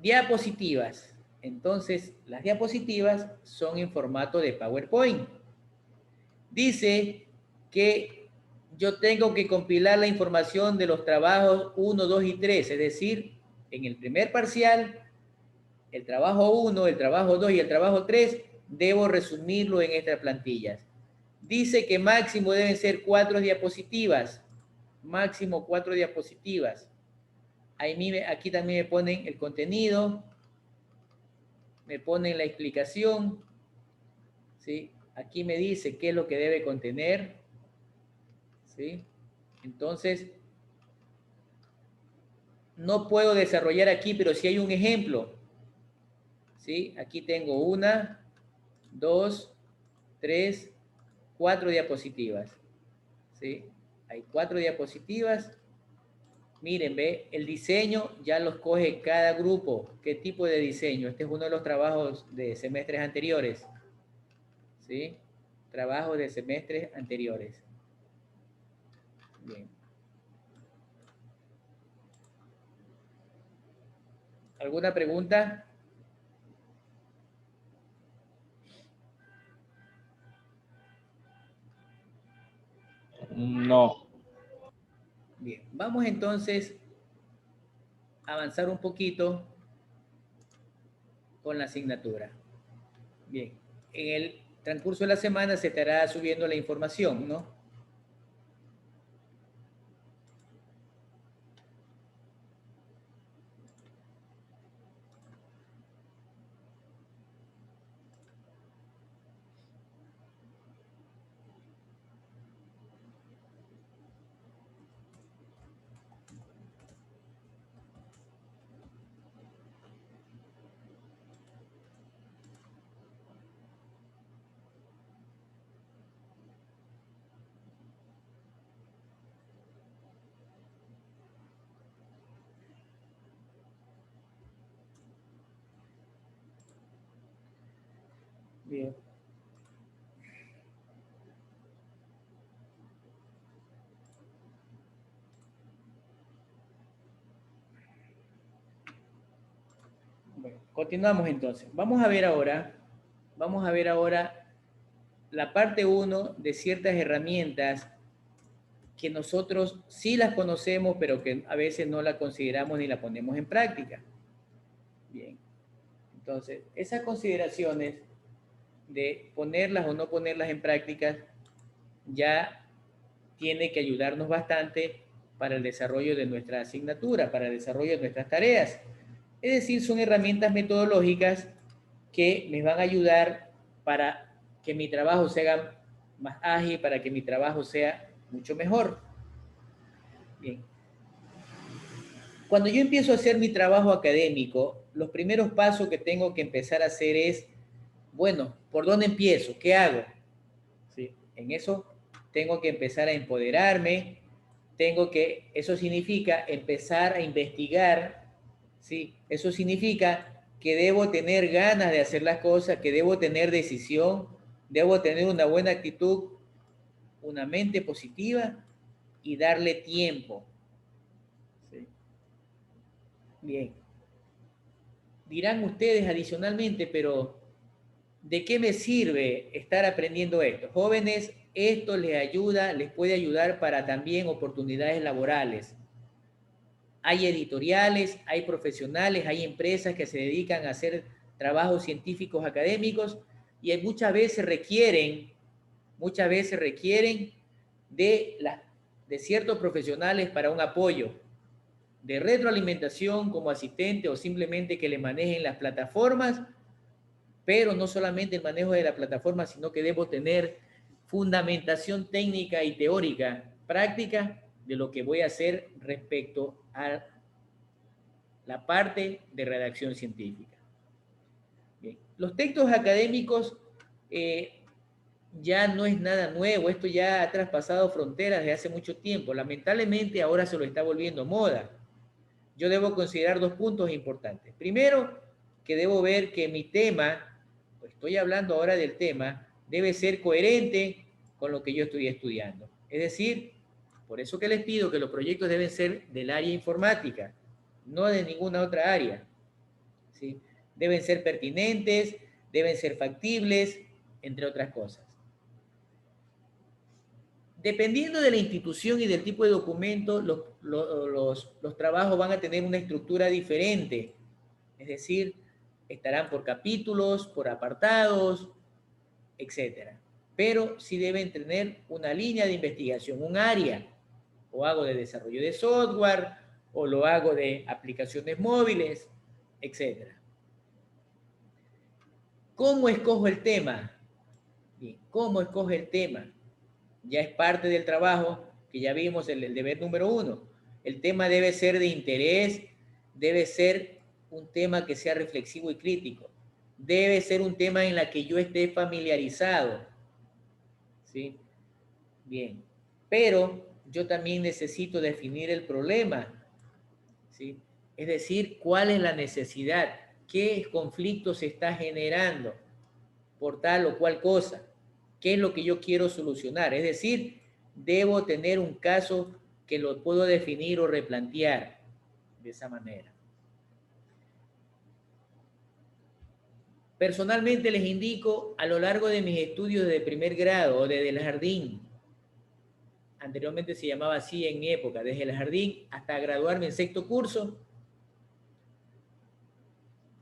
diapositivas. Entonces, las diapositivas son en formato de PowerPoint. Dice que yo tengo que compilar la información de los trabajos 1, 2 y 3, es decir, en el primer parcial, el trabajo 1, el trabajo 2 y el trabajo 3, debo resumirlo en estas plantillas. Dice que máximo deben ser 4 diapositivas, máximo 4 diapositivas. Aquí también me ponen el contenido, me ponen la explicación, ¿sí? Aquí me dice qué es lo que debe contener, ¿sí? Entonces, no puedo desarrollar aquí, pero sí hay un ejemplo, ¿sí? Aquí tengo 1, 2, 3, 4 diapositivas, ¿sí? Hay 4 diapositivas. Miren, ve, el diseño ya los coge cada grupo. ¿Qué tipo de diseño? Este es uno de los trabajos de semestres anteriores, ¿sí? Trabajos de semestres anteriores. Bien. ¿Alguna pregunta? No. Bien, vamos entonces a avanzar un poquito con la asignatura. Bien, en el transcurso de la semana se estará subiendo la información, ¿no? Bien. Bueno, continuamos entonces. Vamos a ver ahora la parte 1 de ciertas herramientas que nosotros sí las conocemos, pero que a veces no las consideramos ni las ponemos en práctica. Bien. Entonces, esas consideraciones de ponerlas o no ponerlas en práctica ya tiene que ayudarnos bastante para el desarrollo de nuestra asignatura, para el desarrollo de nuestras tareas. Es decir, son herramientas metodológicas que me van a ayudar para que mi trabajo sea más ágil, para que mi trabajo sea mucho mejor. Bien. Cuando yo empiezo a hacer mi trabajo académico, los primeros pasos que tengo que empezar a hacer es, bueno, ¿por dónde empiezo? ¿Qué hago? ¿Sí? En eso tengo que empezar a empoderarme, eso significa empezar a investigar, ¿sí? Eso significa que debo tener ganas de hacer las cosas, que debo tener decisión, debo tener una buena actitud, una mente positiva y darle tiempo. ¿Sí? Bien. Dirán ustedes adicionalmente, pero ¿de qué me sirve estar aprendiendo esto? Jóvenes, esto les ayuda, les puede ayudar para también oportunidades laborales. Hay editoriales, hay profesionales, hay empresas que se dedican a hacer trabajos científicos académicos y muchas veces requieren de ciertos profesionales para un apoyo de retroalimentación como asistente o simplemente que le manejen las plataformas, pero no solamente el manejo de la plataforma, sino que debo tener fundamentación técnica y teórica, práctica de lo que voy a hacer respecto a la parte de redacción científica. Bien. Los textos académicos ya no es nada nuevo, esto ya ha traspasado fronteras desde hace mucho tiempo. Lamentablemente ahora se lo está volviendo moda. Yo debo considerar dos puntos importantes. Primero, que debo ver que mi tema, pues estoy hablando ahora del tema, debe ser coherente con lo que yo estoy estudiando. Es decir, por eso que les pido que los proyectos deben ser del área informática, no de ninguna otra área, ¿sí? Deben ser pertinentes, deben ser factibles, entre otras cosas. Dependiendo de la institución y del tipo de documento, los trabajos van a tener una estructura diferente. Es decir, estarán por capítulos, por apartados, etc. Pero sí deben tener una línea de investigación, un área. O hago de desarrollo de software, o lo hago de aplicaciones móviles, etc. ¿Cómo escojo el tema? Bien, ¿cómo escojo el tema? Ya es parte del trabajo que ya vimos en el deber número 1. El tema debe ser de interés, debe ser un tema que sea reflexivo y crítico. Debe ser un tema en la que yo esté familiarizado. ¿Sí? Bien. Pero yo también necesito definir el problema. ¿Sí? Es decir, cuál es la necesidad, qué conflicto se está generando por tal o cual cosa, qué es lo que yo quiero solucionar. Es decir, debo tener un caso que lo puedo definir o replantear de esa manera. Personalmente les indico a lo largo de mis estudios de primer grado o desde el jardín, anteriormente se llamaba así en mi época, desde el jardín hasta graduarme en sexto curso,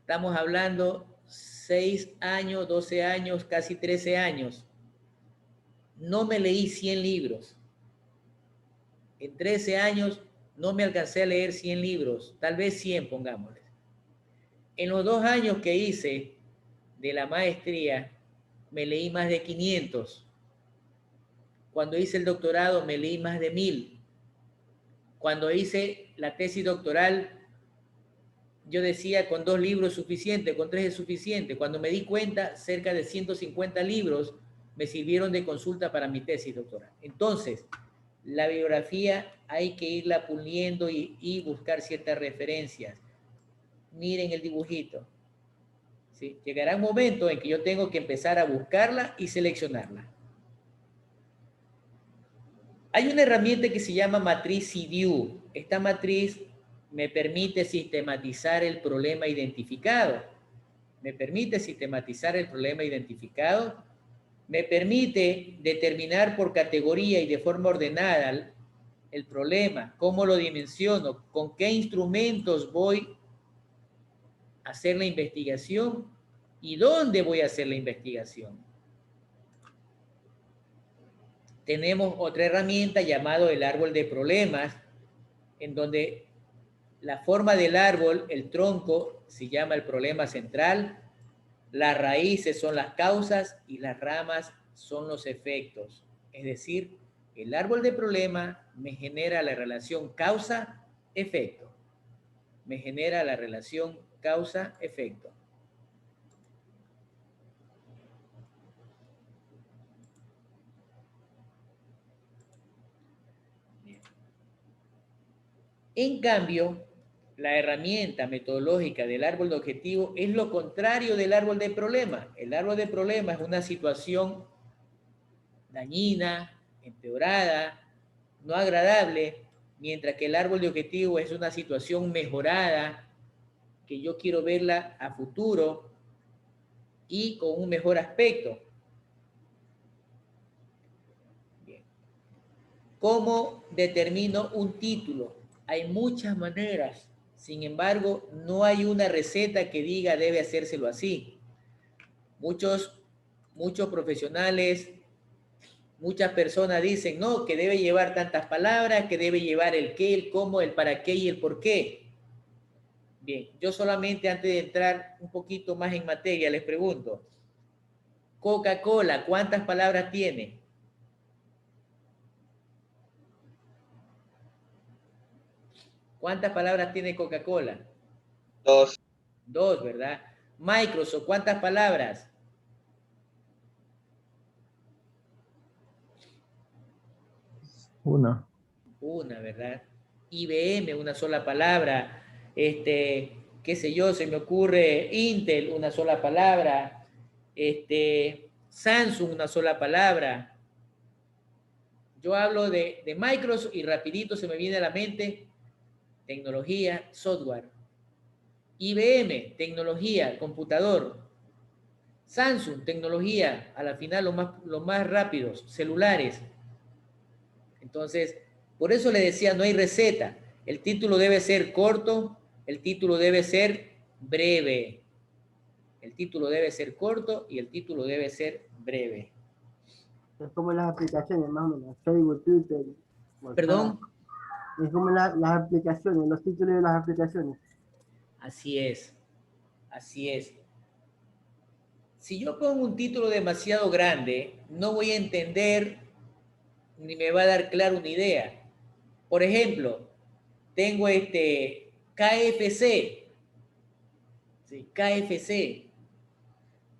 estamos hablando 6 años, 12 años, casi 13 años. No me leí 100 libros. En 13 años no me alcancé a leer 100 libros, tal vez 100, pongámosles. En los 2 años que hice de la maestría, me leí más de 500. Cuando hice el doctorado, me leí más de 1000. Cuando hice la tesis doctoral, yo decía con 2 libros es suficiente, con 3 es suficiente. Cuando me di cuenta, cerca de 150 libros me sirvieron de consulta para mi tesis doctoral. Entonces, la bibliografía hay que irla puliendo y buscar ciertas referencias. Miren el dibujito. ¿Sí? Llegará un momento en que yo tengo que empezar a buscarla y seleccionarla. Hay una herramienta que se llama matriz CDU. Esta matriz me permite sistematizar el problema identificado. Me permite sistematizar el problema identificado. Me permite determinar por categoría y de forma ordenada el problema, cómo lo dimensiono, con qué instrumentos voy a hacer la investigación y dónde voy a hacer la investigación. Tenemos otra herramienta llamado el árbol de problemas, en donde la forma del árbol, el tronco, se llama el problema central, las raíces son las causas y las ramas son los efectos. Es decir, el árbol de problema me genera la relación causa-efecto. Me genera la relación causa-efecto. En cambio, la herramienta metodológica del árbol de objetivo es lo contrario del árbol de problema. El árbol de problema es una situación dañina, empeorada, no agradable, mientras que el árbol de objetivo es una situación mejorada, que yo quiero verla a futuro y con un mejor aspecto. Bien. ¿Cómo determino un título? Hay muchas maneras. Sin embargo, no hay una receta que diga debe hacérselo así. Muchos profesionales, muchas personas dicen, no, que debe llevar tantas palabras, que debe llevar el qué, el cómo, el para qué y el por qué. Bien, yo solamente antes de entrar un poquito más en materia les pregunto, Coca-Cola, ¿cuántas palabras tiene? ¿Cuántas palabras tiene Coca-Cola? 2. 2, ¿verdad? Microsoft, ¿cuántas palabras? Una. Una, ¿verdad? IBM, una sola palabra. Qué sé yo, se me ocurre Intel, una sola palabra. Samsung, una sola palabra. Yo hablo de Microsoft y rapidito se me viene a la mente tecnología, software. IBM, tecnología, computador. Samsung, tecnología, a la final los más rápidos, celulares. Entonces, por eso le decía, no hay receta. El título debe ser corto, el título debe ser breve. El título debe ser corto y el título debe ser breve. Es como las aplicaciones, más o menos. Facebook, Twitter, WhatsApp. ¿Perdón? Es como las aplicaciones, los títulos de las aplicaciones. Así es. Así es. Si yo pongo un título demasiado grande, no voy a entender ni me va a dar claro una idea. Por ejemplo, tengo KFC. ¿Sí? KFC.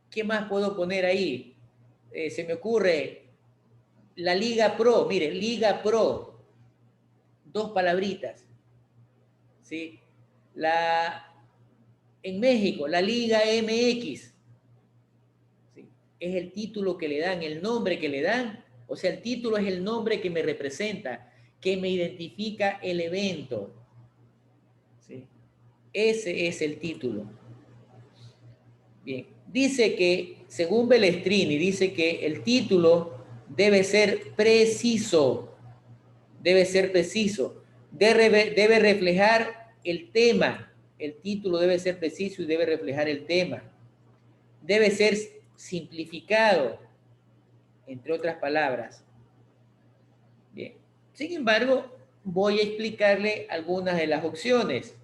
¿Qué más puedo poner ahí? Se me ocurre la Liga Pro. Mire, Liga Pro. 2 palabritas. ¿Sí? En México, la Liga MX. ¿Sí? Es el título que le dan, el nombre que le dan. O sea, el título es el nombre que me representa, que me identifica el evento. ¿Sí? Ese es el título. Bien. Dice que, según Belestrini, dice que el título debe ser preciso. Debe ser preciso. Debe reflejar el tema. El título debe ser preciso y debe reflejar el tema. Debe ser simplificado, entre otras palabras. Bien. Sin embargo, voy a explicarle algunas de las opciones.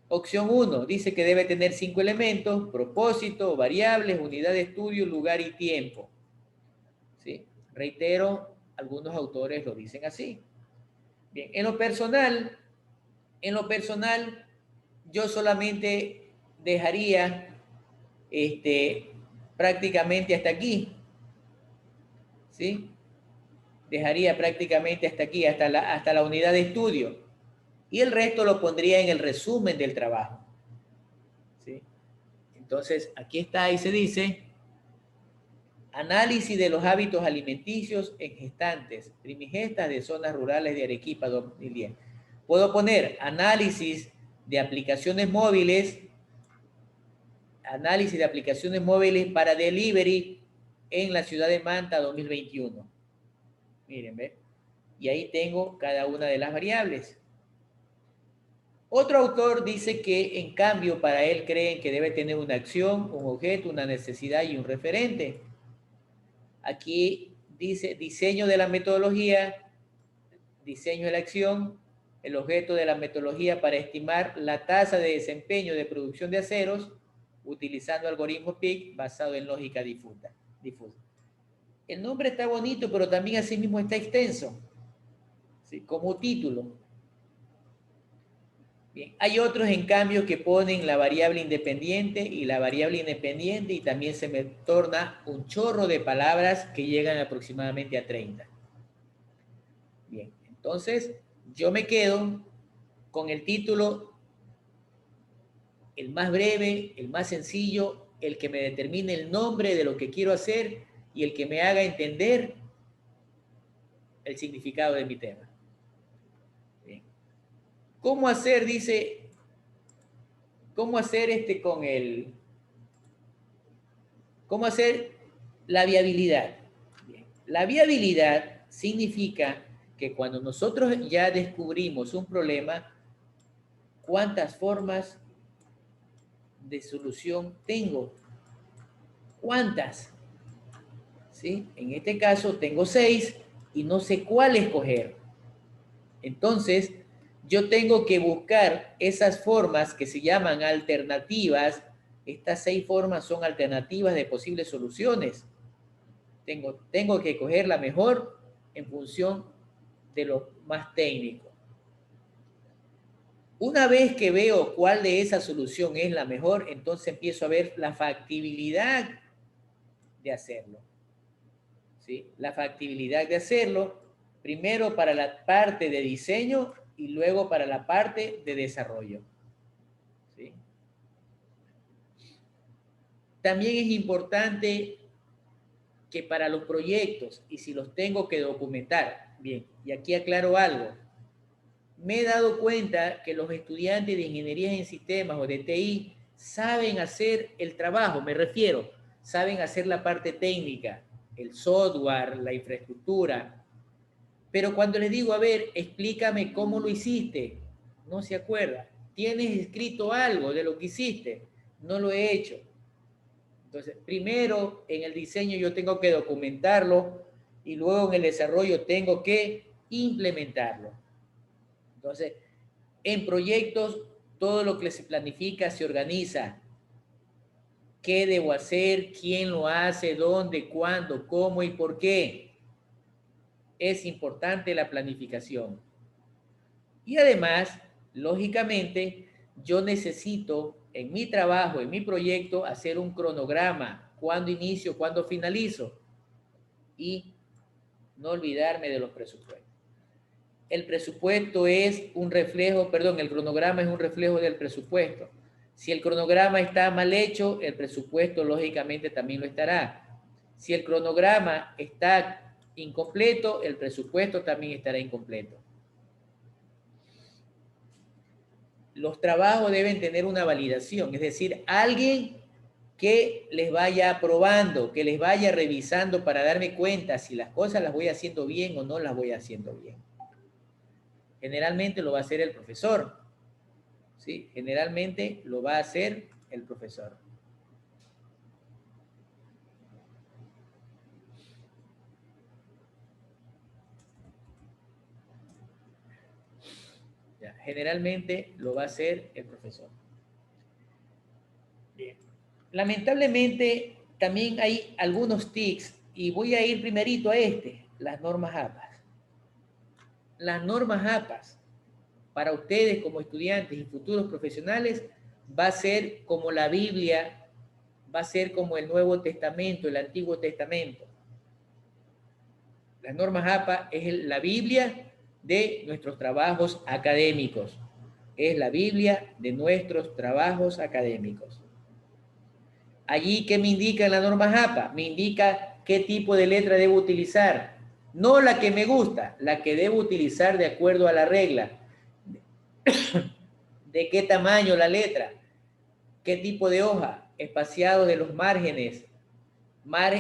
Opción 1, dice que debe tener 5 elementos: propósito, variables, unidad de estudio, lugar y tiempo. ¿Sí? Reitero, algunos autores lo dicen así. Bien, en lo personal, yo solamente dejaría prácticamente hasta aquí. ¿Sí? Dejaría prácticamente hasta aquí, hasta la unidad de estudio. Y el resto lo pondría en el resumen del trabajo. ¿Sí? Entonces, aquí está y se dice: análisis de los hábitos alimenticios en gestantes primigestas de zonas rurales de Arequipa 2010. Puedo poner análisis de aplicaciones móviles para delivery en la ciudad de Manta 2021. Miren, ¿ve? Y ahí tengo cada una de las variables. Otro autor dice que, en cambio, para él creen que debe tener una acción, un objeto, una necesidad y un referente. Aquí dice diseño de la metodología, diseño de la acción, el objeto de la metodología para estimar la tasa de desempeño de producción de aceros utilizando algoritmo PIC basado en lógica difusa. El nombre está bonito, pero también asimismo está extenso, ¿sí? Como título. Bien. Hay otros, en cambio, que ponen la variable independiente y la variable independiente y también se me torna un chorro de palabras que llegan aproximadamente a 30. Bien, entonces yo me quedo con el título, el más breve, el más sencillo, el que me determine el nombre de lo que quiero hacer y el que me haga entender el significado de mi tema. Bien. ¿Cómo hacer? Dice, ¿cómo hacer cómo hacer la viabilidad? Bien. La viabilidad significa que cuando nosotros ya descubrimos un problema, ¿cuántas formas de solución tengo? ¿Cuántas? ¿Sí? En este caso tengo 6 y no sé cuál escoger. Entonces, yo tengo que buscar esas formas que se llaman alternativas. Estas 6 formas son alternativas de posibles soluciones. Tengo que escoger la mejor en función de lo más técnico. Una vez que veo cuál de esa solución es la mejor, entonces empiezo a ver la factibilidad de hacerlo. ¿Sí? La factibilidad de hacerlo Primero para la parte de diseño y luego para la parte de desarrollo. ¿Sí? También es importante que para los proyectos, y si los tengo que documentar, bien, y aquí aclaro algo, me he dado cuenta que los estudiantes de ingeniería en sistemas o de TI saben hacer el trabajo, me refiero, saben hacer la parte técnica, el software, la infraestructura, pero cuando les digo, a ver, explícame cómo lo hiciste, no se acuerda. ¿Tienes escrito algo de lo que hiciste? No lo he hecho. Entonces, primero en el diseño yo tengo que documentarlo y luego en el desarrollo tengo que implementarlo. Entonces, en proyectos, todo lo que se planifica se organiza. ¿Qué debo hacer? ¿Quién lo hace? ¿Dónde? ¿Cuándo? ¿Cómo? ¿Y por qué? Es importante la planificación. Y además, lógicamente, yo necesito en mi trabajo, en mi proyecto, hacer un cronograma. ¿Cuándo inicio? ¿Cuándo finalizo? Y no olvidarme de los presupuestos. El presupuesto es un reflejo, perdón, el cronograma es un reflejo del presupuesto. Si el cronograma está mal hecho, el presupuesto lógicamente también lo estará. Si el cronograma está incompleto, el presupuesto también estará incompleto. Los trabajos deben tener una validación, es decir, alguien que les vaya aprobando, que les vaya revisando para darme cuenta si las cosas las voy haciendo bien o no las voy haciendo bien. Generalmente lo va a hacer el profesor, ¿sí? Generalmente lo va a hacer el profesor. Ya, generalmente lo va a hacer el profesor. Bien. Lamentablemente también hay algunos tics y voy a ir primerito a las normas APAS. Las normas APAS para ustedes como estudiantes y futuros profesionales va a ser como la Biblia, va a ser como el Nuevo Testamento, el Antiguo Testamento. Las normas APA es la Biblia de nuestros trabajos académicos. Es la Biblia de nuestros trabajos académicos. Allí, ¿qué me indica la norma APA? Me indica qué tipo de letra debo utilizar. No la que me gusta, la que debo utilizar de acuerdo a la regla. ¿De qué tamaño la letra? ¿Qué tipo de hoja? Espaciado de los márgenes.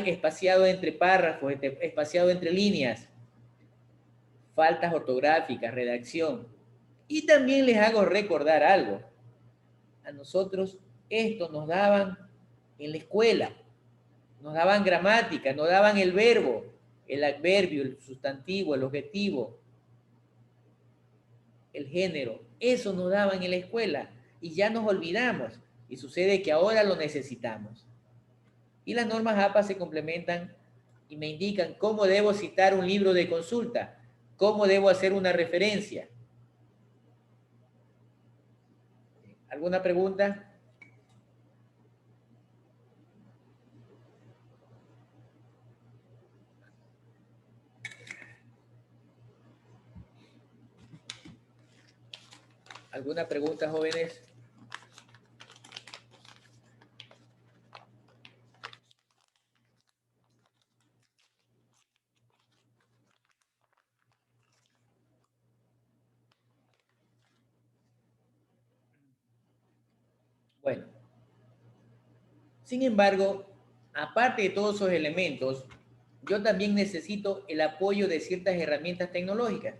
Espaciado entre párrafos, espaciado entre líneas. Faltas ortográficas, redacción. Y también les hago recordar algo. A nosotros esto nos daban en la escuela. Nos daban gramática, nos daban el verbo, el adverbio, el sustantivo, el objetivo, el género. Eso nos daban en la escuela y ya nos olvidamos. Y sucede que ahora lo necesitamos. Y las normas APA se complementan y me indican cómo debo citar un libro de consulta, cómo debo hacer una referencia. ¿Alguna pregunta? ¿Alguna pregunta, jóvenes? Bueno, sin embargo, aparte de todos esos elementos, yo también necesito el apoyo de ciertas herramientas tecnológicas.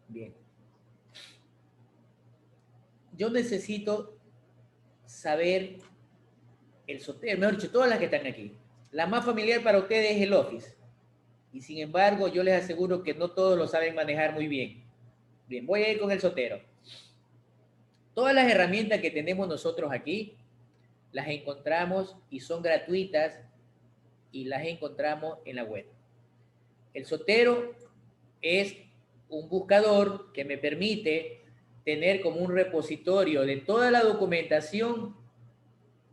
Bien. Yo necesito saber el Sotero, mejor dicho, todas las que están aquí. La más familiar para ustedes es el Office. Y sin embargo, yo les aseguro que no todos lo saben manejar muy bien. Bien, voy a ir con el Sotero. Todas las herramientas que tenemos nosotros aquí, las encontramos y son gratuitas y las encontramos en la web. El Sotero es un buscador que me permite tener como un repositorio de toda la documentación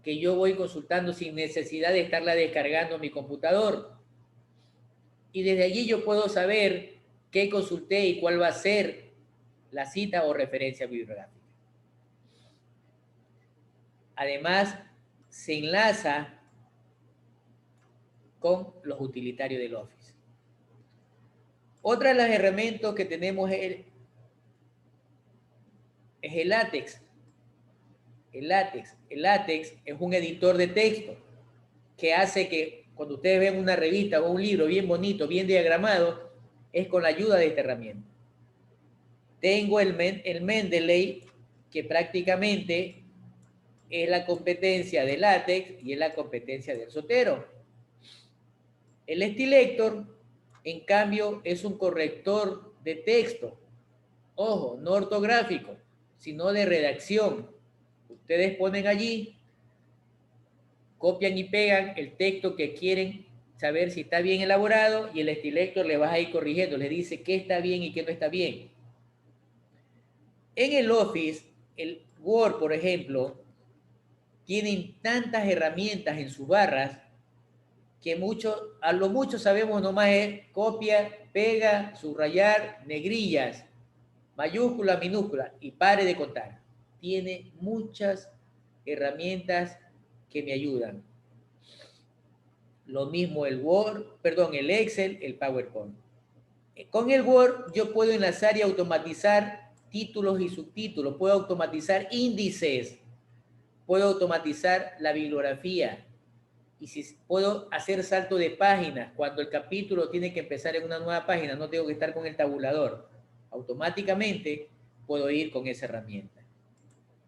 que yo voy consultando sin necesidad de estarla descargando en mi computador. Y desde allí yo puedo saber qué consulté y cuál va a ser la cita o referencia bibliográfica. Además, se enlaza con los utilitarios del Office. Otra de las herramientas que tenemos es el LaTeX. El LaTeX es un editor de texto que hace que cuando ustedes ven una revista o un libro bien bonito, bien diagramado, es con la ayuda de esta herramienta. Tengo el Mendeley, que prácticamente es la competencia de LaTeX y es la competencia del Zotero. El Stilector, en cambio, es un corrector de texto. Ojo, no ortográfico, sino de redacción. Ustedes ponen allí, copian y pegan el texto que quieren saber si está bien elaborado y el Stilector le va a ir corrigiendo, le dice qué está bien y qué no está bien. En el Office, el Word, por ejemplo, tienen tantas herramientas en sus barras que a lo mucho sabemos nomás es copia, pega, subrayar, negrillas, mayúscula, minúscula y pare de contar. Tiene muchas herramientas que me ayudan. Lo mismo el Word, perdón, el Excel, el PowerPoint. Con el Word yo puedo enlazar y automatizar títulos y subtítulos, puedo automatizar índices, puedo automatizar la bibliografía y si puedo hacer salto de páginas cuando el capítulo tiene que empezar en una nueva página, no tengo que estar con el tabulador. Automáticamente puedo ir con esa herramienta.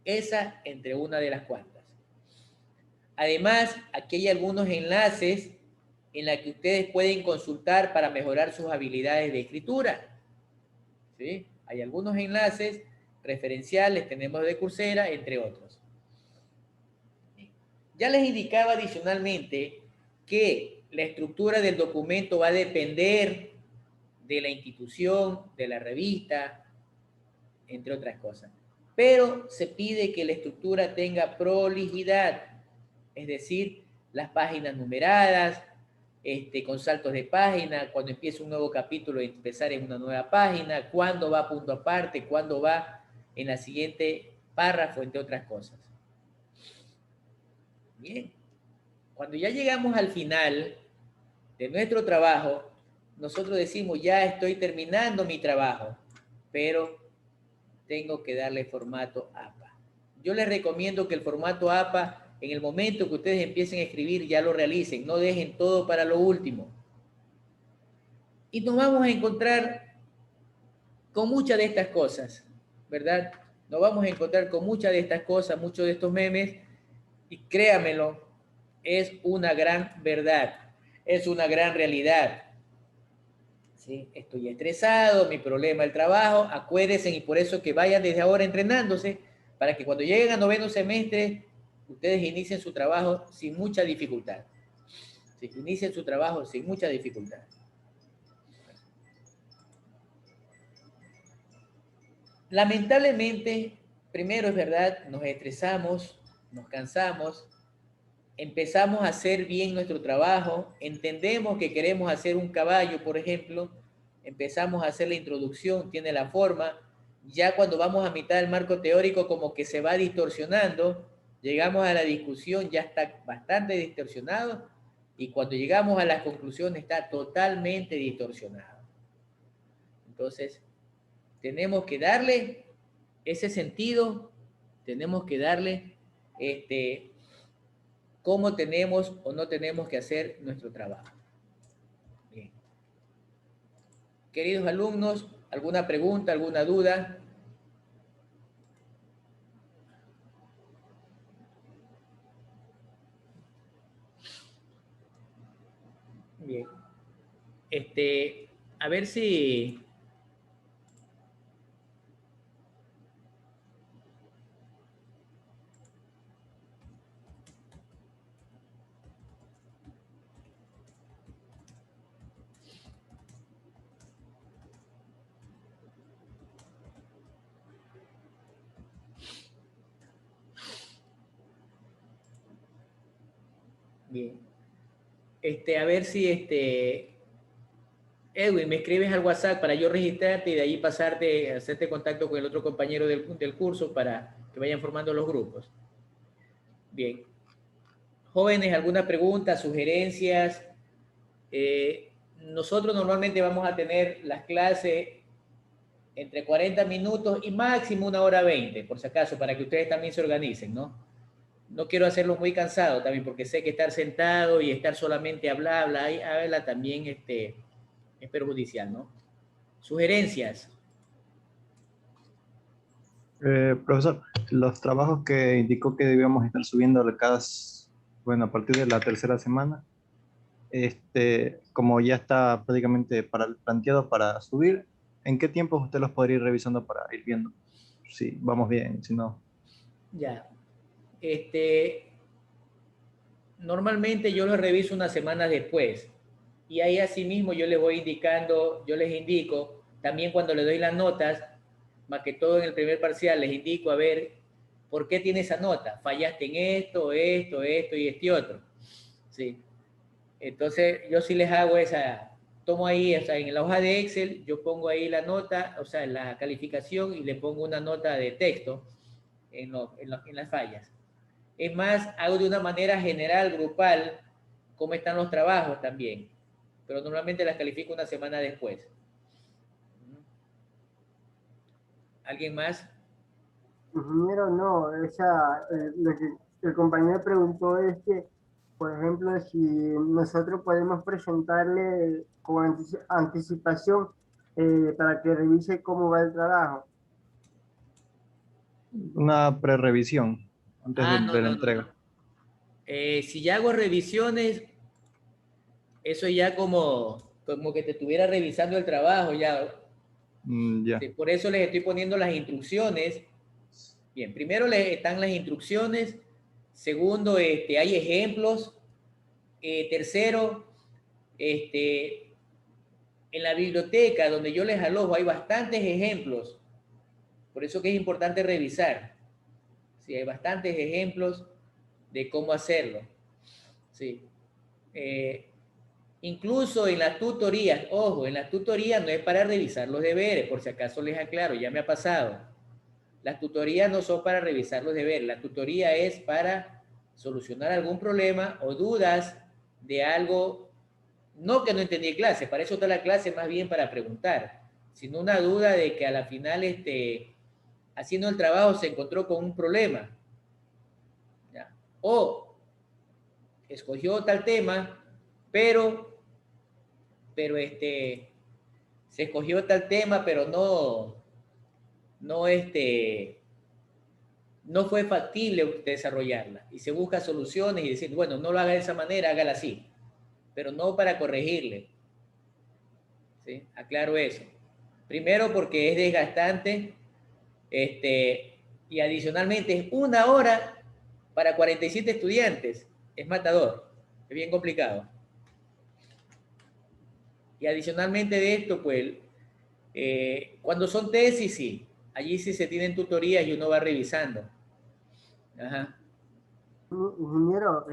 Esa entre una de las cuantas. Además, aquí hay algunos enlaces en los que ustedes pueden consultar para mejorar sus habilidades de escritura. ¿Sí? Hay algunos enlaces referenciales, tenemos de Coursera, entre otros. Ya les indicaba adicionalmente que la estructura del documento va a depender de la institución, de la revista, entre otras cosas. Pero se pide que la estructura tenga prolijidad, es decir, las páginas numeradas, con saltos de página, cuando empieza un nuevo capítulo, empezar en una nueva página, cuándo va punto aparte, cuándo va en la siguiente párrafo, entre otras cosas. Bien, cuando ya llegamos al final de nuestro trabajo, nosotros decimos, ya estoy terminando mi trabajo, pero tengo que darle formato APA. Yo les recomiendo que el formato APA, en el momento que ustedes empiecen a escribir, ya lo realicen, no dejen todo para lo último. Y nos vamos a encontrar con muchas de estas cosas, ¿verdad? Nos vamos a encontrar con muchas de estas cosas, muchos de estos memes, y créanmelo, es una gran verdad, es una gran realidad. ¿Sí? Estoy estresado, mi problema es el trabajo, acuérdense y por eso que vayan desde ahora entrenándose para que cuando lleguen a noveno semestre ustedes inicien su trabajo sin mucha dificultad. ¿Sí? Inicien su trabajo sin mucha dificultad. Lamentablemente, primero es verdad, nos estresamos, nos cansamos, empezamos a hacer bien nuestro trabajo, entendemos que queremos hacer un caballo, por ejemplo, empezamos a hacer la introducción, tiene la forma, ya cuando vamos a mitad del marco teórico como que se va distorsionando, llegamos a la discusión, ya está bastante distorsionado, y cuando llegamos a las conclusiones está totalmente distorsionado. Entonces, tenemos que darle ese sentido, tenemos que darle cómo tenemos o no tenemos que hacer nuestro trabajo. Bien. Queridos alumnos, ¿alguna pregunta, alguna duda? Bien. A ver si... Bien. A ver si Edwin, me escribes al WhatsApp para yo registrarte y de ahí pasarte, hacerte contacto con el otro compañero del curso para que vayan formando los grupos. Bien. Jóvenes, ¿alguna pregunta, sugerencias? Nosotros normalmente vamos a tener las clases entre 40 minutos y máximo 1 hora 20, por si acaso, para que ustedes también se organicen, ¿no? No quiero hacerlos muy cansados también, porque sé que estar sentado y estar solamente habla también es perjudicial, ¿no? Sugerencias. Profesor, los trabajos que indicó que debíamos estar subiendo bueno, a partir de la tercera semana, como ya está prácticamente planteado para subir, ¿en qué tiempo usted los podría ir revisando para ir viendo si vamos bien, si no? Ya. Normalmente yo los reviso una semana después y ahí asimismo yo les voy indicando, yo les indico, también cuando les doy las notas, más que todo en el primer parcial, les indico, a ver, ¿por qué tiene esa nota? Fallaste en esto y este otro. Sí. Entonces yo sí les hago tomo ahí, o sea, en la hoja de Excel, yo pongo ahí la nota, o sea, la calificación y le pongo una nota de texto en las fallas. Es más, hago de una manera general, grupal, cómo están los trabajos también. Pero normalmente las califico una semana después. ¿Alguien más? Ingeniero, no, lo que el compañero preguntó es que, por ejemplo, si nosotros podemos presentarle con anticipación para que revise cómo va el trabajo. Una prerevisión antes No, de la no, no, no. entrega. Si ya hago revisiones, eso ya como que te estuviera revisando el trabajo, ya. Ya. Sí, por eso les estoy poniendo las instrucciones. Bien, primero están las instrucciones. Segundo, hay ejemplos. Tercero, en la biblioteca donde yo les alojo hay bastantes ejemplos. Por eso que es importante revisar. Sí, hay bastantes ejemplos de cómo hacerlo. Sí. Incluso en las tutorías, ojo, en las tutorías no es para revisar los deberes, por si acaso les aclaro, ya me ha pasado. Las tutorías no son para revisar los deberes, la tutoría es para solucionar algún problema o dudas de algo, no que no entendí en clase, para eso está la clase más bien para preguntar, sino una duda de que a la final haciendo el trabajo se encontró con un problema. ¿Ya? O escogió tal tema, pero se escogió tal tema, pero no, no fue factible desarrollarla. Y se busca soluciones y decir, bueno, no lo haga de esa manera, hágala así. Pero no para corregirle. ¿Sí? Aclaro eso. Primero porque es desgastante, y adicionalmente es 1 hora para 47 estudiantes. Es matador, es bien complicado. Y adicionalmente de esto, pues, cuando son tesis, sí, allí sí se tienen tutorías y uno va revisando. Ajá. Ingeniero,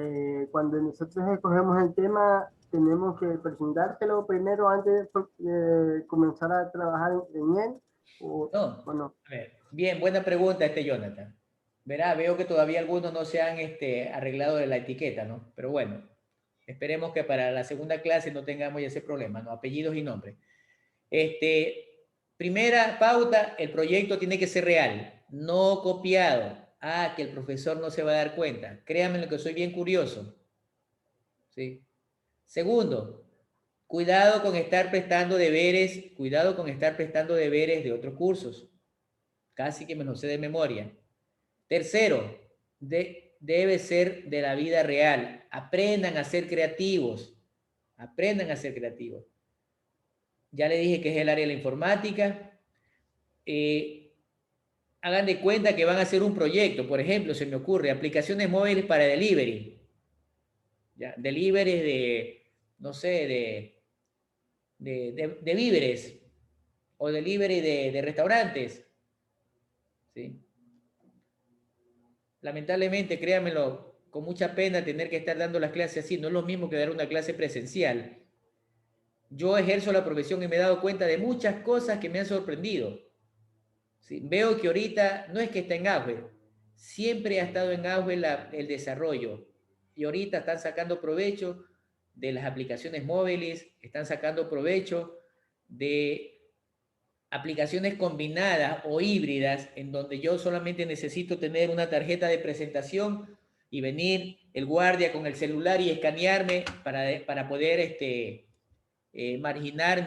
cuando nosotros escogemos el tema, tenemos que presentárselo primero antes de comenzar a trabajar en él, No, o no. a ver, bien, buena pregunta Jonathan. Verá, veo que todavía algunos no se han arreglado de la etiqueta, ¿no? Pero bueno, esperemos que para la segunda clase no tengamos ese problema, ¿no? Apellidos y nombres. Primera pauta, el proyecto tiene que ser real, no copiado. Que el profesor no se va a dar cuenta. Créanme lo que soy bien curioso. ¿Sí? Segundo, cuidado con estar prestando deberes de otros cursos. Casi que me lo sé de memoria. Tercero, debe ser de la vida real. Aprendan a ser creativos. Aprendan a ser creativos. Ya le dije que es el área de la informática. Hagan de cuenta que van a hacer un proyecto. Por ejemplo, se me ocurre, aplicaciones móviles para delivery. ¿Ya? Delivery no sé, de víveres o delivery de restaurantes. ¿Sí? Lamentablemente, créanmelo, con mucha pena tener que estar dando las clases así. No es lo mismo que dar una clase presencial. Yo ejerzo la profesión y me he dado cuenta de muchas cosas que me han sorprendido. ¿Sí? Veo que ahorita no es que está en auge, siempre ha estado en auge el desarrollo. Y ahorita están sacando provecho de las aplicaciones móviles, están sacando provecho de aplicaciones combinadas o híbridas, en donde yo solamente necesito tener una tarjeta de presentación y venir el guardia con el celular y escanearme para poder marginar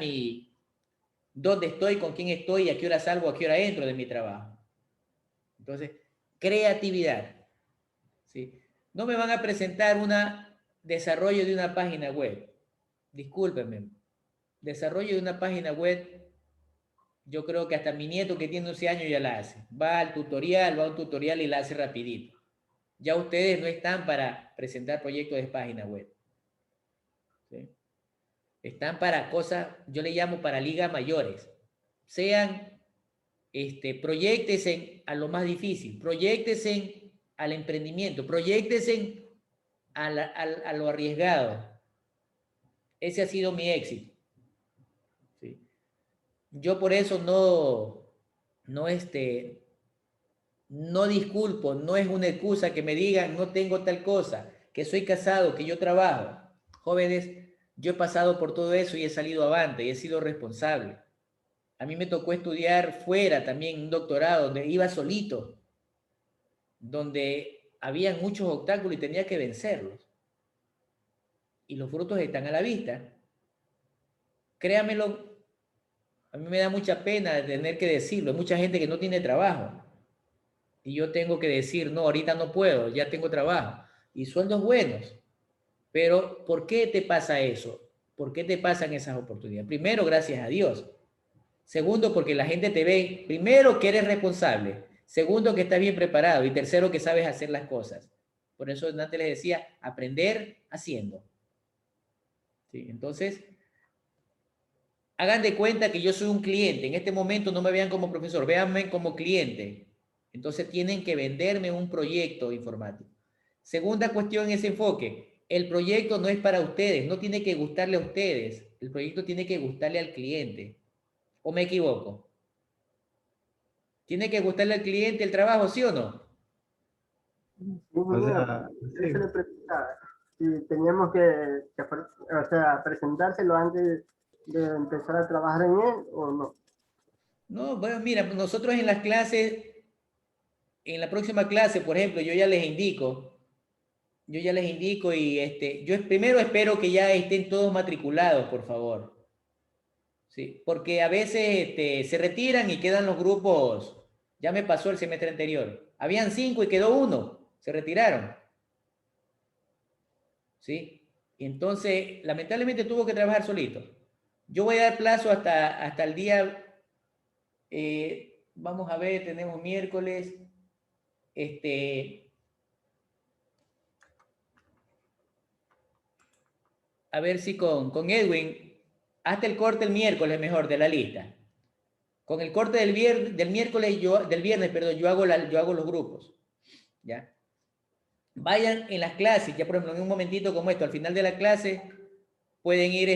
dónde estoy, con quién estoy, a qué hora salgo, a qué hora entro de mi trabajo. Entonces, creatividad. ¿Sí? No me van a presentar un desarrollo de una página web. Discúlpenme. Desarrollo de una página web, yo creo que hasta mi nieto que tiene 11 años ya la hace. Va a un tutorial y la hace rapidito. Ya ustedes no están para presentar proyectos de página web. ¿Sí? Están para cosas, yo le llamo para ligas mayores. Proyéctense a lo más difícil, proyéctense al emprendimiento, proyéctense a lo arriesgado. Ese ha sido mi éxito. ¿Sí? Yo por eso no disculpo, no es una excusa que me digan no tengo tal cosa, que soy casado, que yo trabajo. Jóvenes, yo he pasado por todo eso y he salido avante y he sido responsable. A mí me tocó estudiar fuera también un doctorado donde iba solito, donde habían muchos obstáculos y tenía que vencerlos. Y los frutos están a la vista. Créamelo, a mí me da mucha pena tener que decirlo. Hay mucha gente que no tiene trabajo. Y yo tengo que decir, no, ahorita no puedo, ya tengo trabajo. Y sueldos buenos. Pero, ¿por qué te pasa eso? ¿Por qué te pasan esas oportunidades? Primero, gracias a Dios. Segundo, porque la gente te ve, primero, que eres responsable. Segundo, que estás bien preparado. Y tercero, que sabes hacer las cosas. Por eso antes les decía, aprender haciendo. ¿Sí? Entonces, hagan de cuenta que yo soy un cliente. En este momento no me vean como profesor, véanme como cliente. Entonces tienen que venderme un proyecto informático. Segunda cuestión en ese enfoque. El proyecto no es para ustedes, no tiene que gustarle a ustedes. El proyecto tiene que gustarle al cliente. ¿O me equivoco? ¿Tiene que gustarle al cliente el trabajo, sí o no? O sea, sí. Eso le preguntaba. Si teníamos que presentárselo antes de empezar a trabajar en él o no. No, bueno, mira, nosotros en las clases, en la próxima clase, por ejemplo, yo ya les indico y yo primero espero que ya estén todos matriculados, por favor. Sí, porque a veces se retiran y quedan los grupos. Ya me pasó el semestre anterior. Habían 5 y quedó 1. Se retiraron. ¿Sí? Y entonces, lamentablemente tuvo que trabajar solito. Yo voy a dar plazo hasta el día, vamos a ver, tenemos miércoles, a ver si con Edwin, hasta el corte el miércoles mejor de la lista. Con el corte del viernes, yo hago los grupos. ¿Ya? Vayan en las clases, ya por ejemplo, en un momentito como esto, al final de la clase, pueden ir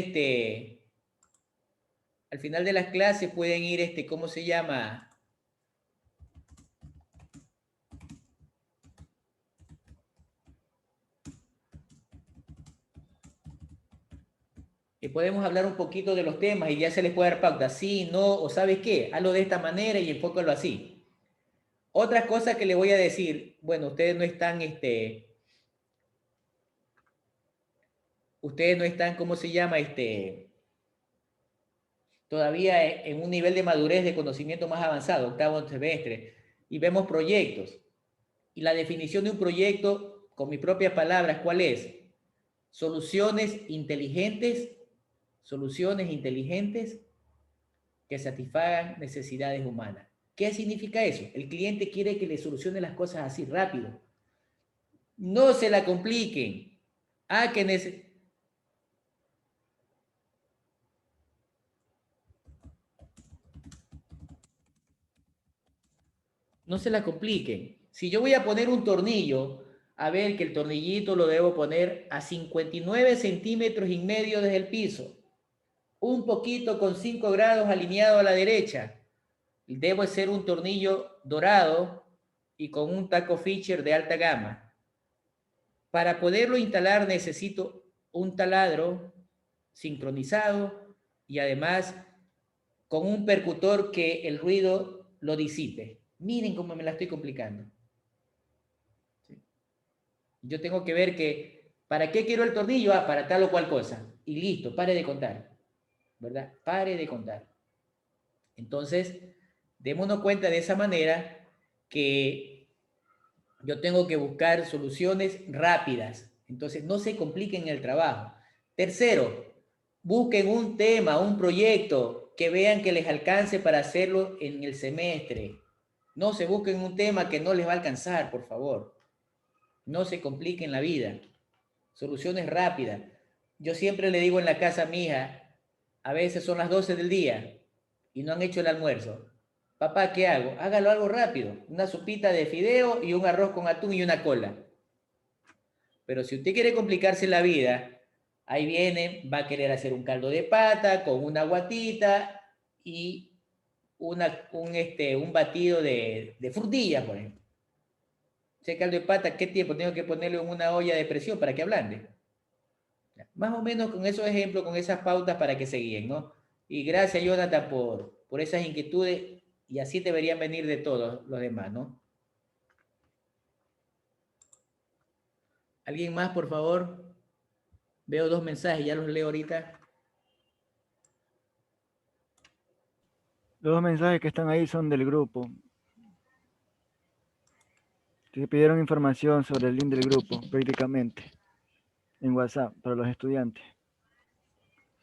al final de las clases pueden ir ¿cómo se llama? Y podemos hablar un poquito de los temas y ya se les puede dar pauta, sí, no, o ¿sabes qué? Hazlo de esta manera y enfócalo así. Otra cosa que le voy a decir, bueno, ustedes no están, ¿cómo se llama? Todavía en un nivel de madurez de conocimiento más avanzado, octavo semestre, y vemos proyectos. Y la definición de un proyecto, con mis propias palabras, ¿cuál es? Soluciones inteligentes que satisfagan necesidades humanas. ¿Qué significa eso? El cliente quiere que le solucione las cosas así rápido. No se la compliquen. No se la compliquen. Si yo voy a poner un tornillo, a ver que el tornillito lo debo poner a 59 centímetros y medio desde el piso. un poquito con 5 grados alineado a la derecha. Debe ser un tornillo dorado y con un taco Fisher de alta gama. Para poderlo instalar necesito un taladro sincronizado y además con un percutor que el ruido lo disipe. Miren cómo me la estoy complicando. ¿Sí? Yo tengo que ver que, ¿para qué quiero el tornillo? Ah, para tal o cual cosa. Y listo, pare de contar. ¿Verdad? Pare de contar. Entonces, démonos cuenta de esa manera que yo tengo que buscar soluciones rápidas. Entonces, no se compliquen el trabajo. Tercero, busquen un tema, un proyecto que vean que les alcance para hacerlo en el semestre. No se busquen un tema que no les va a alcanzar, por favor. No se compliquen la vida. Soluciones rápidas. Yo siempre le digo en la casa a mi hija, a veces son las 12 del día y no han hecho el almuerzo. Papá, ¿qué hago? Hágalo algo rápido. Una sopita de fideo y un arroz con atún y una cola. Pero si usted quiere complicarse la vida, ahí viene, va a querer hacer un caldo de pata con una guatita y un batido de frutillas, por ejemplo. Ese caldo de pata, ¿qué tiempo tengo que ponerlo en una olla de presión para que ablande? Más o menos con esos ejemplos, con esas pautas para que se guíen, ¿no? Y gracias, Jonathan, por esas inquietudes, y así deberían venir de todos los demás, ¿no? ¿Alguien más, por favor? Veo 2 mensajes, ya los leo ahorita. Los 2 mensajes que están ahí son del grupo. Que pidieron información sobre el link del grupo, prácticamente, en WhatsApp, para los estudiantes.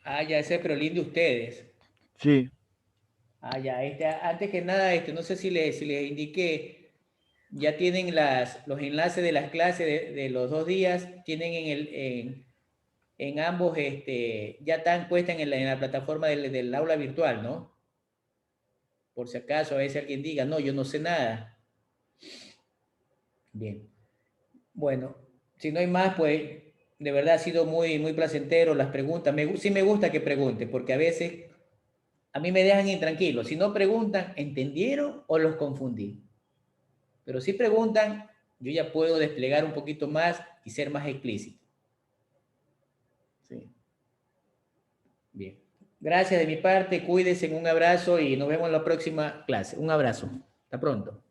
Ah, ya ese es pero link de ustedes. Sí. Ah, ya, antes que nada, no sé si les indiqué, ya tienen los enlaces de las clases de los 2 días, tienen en ambos, ya están puestas en la plataforma del aula virtual, ¿no? Por si acaso a veces alguien diga, no, yo no sé nada. Bien. Bueno, si no hay más, pues de verdad ha sido muy, muy placentero las preguntas. Sí me gusta que pregunten, porque a veces a mí me dejan intranquilo. Si no preguntan, ¿entendieron o los confundí? Pero si preguntan, yo ya puedo desplegar un poquito más y ser más explícito. Sí. Bien. Gracias de mi parte, cuídense, un abrazo y nos vemos en la próxima clase. Un abrazo. Hasta pronto.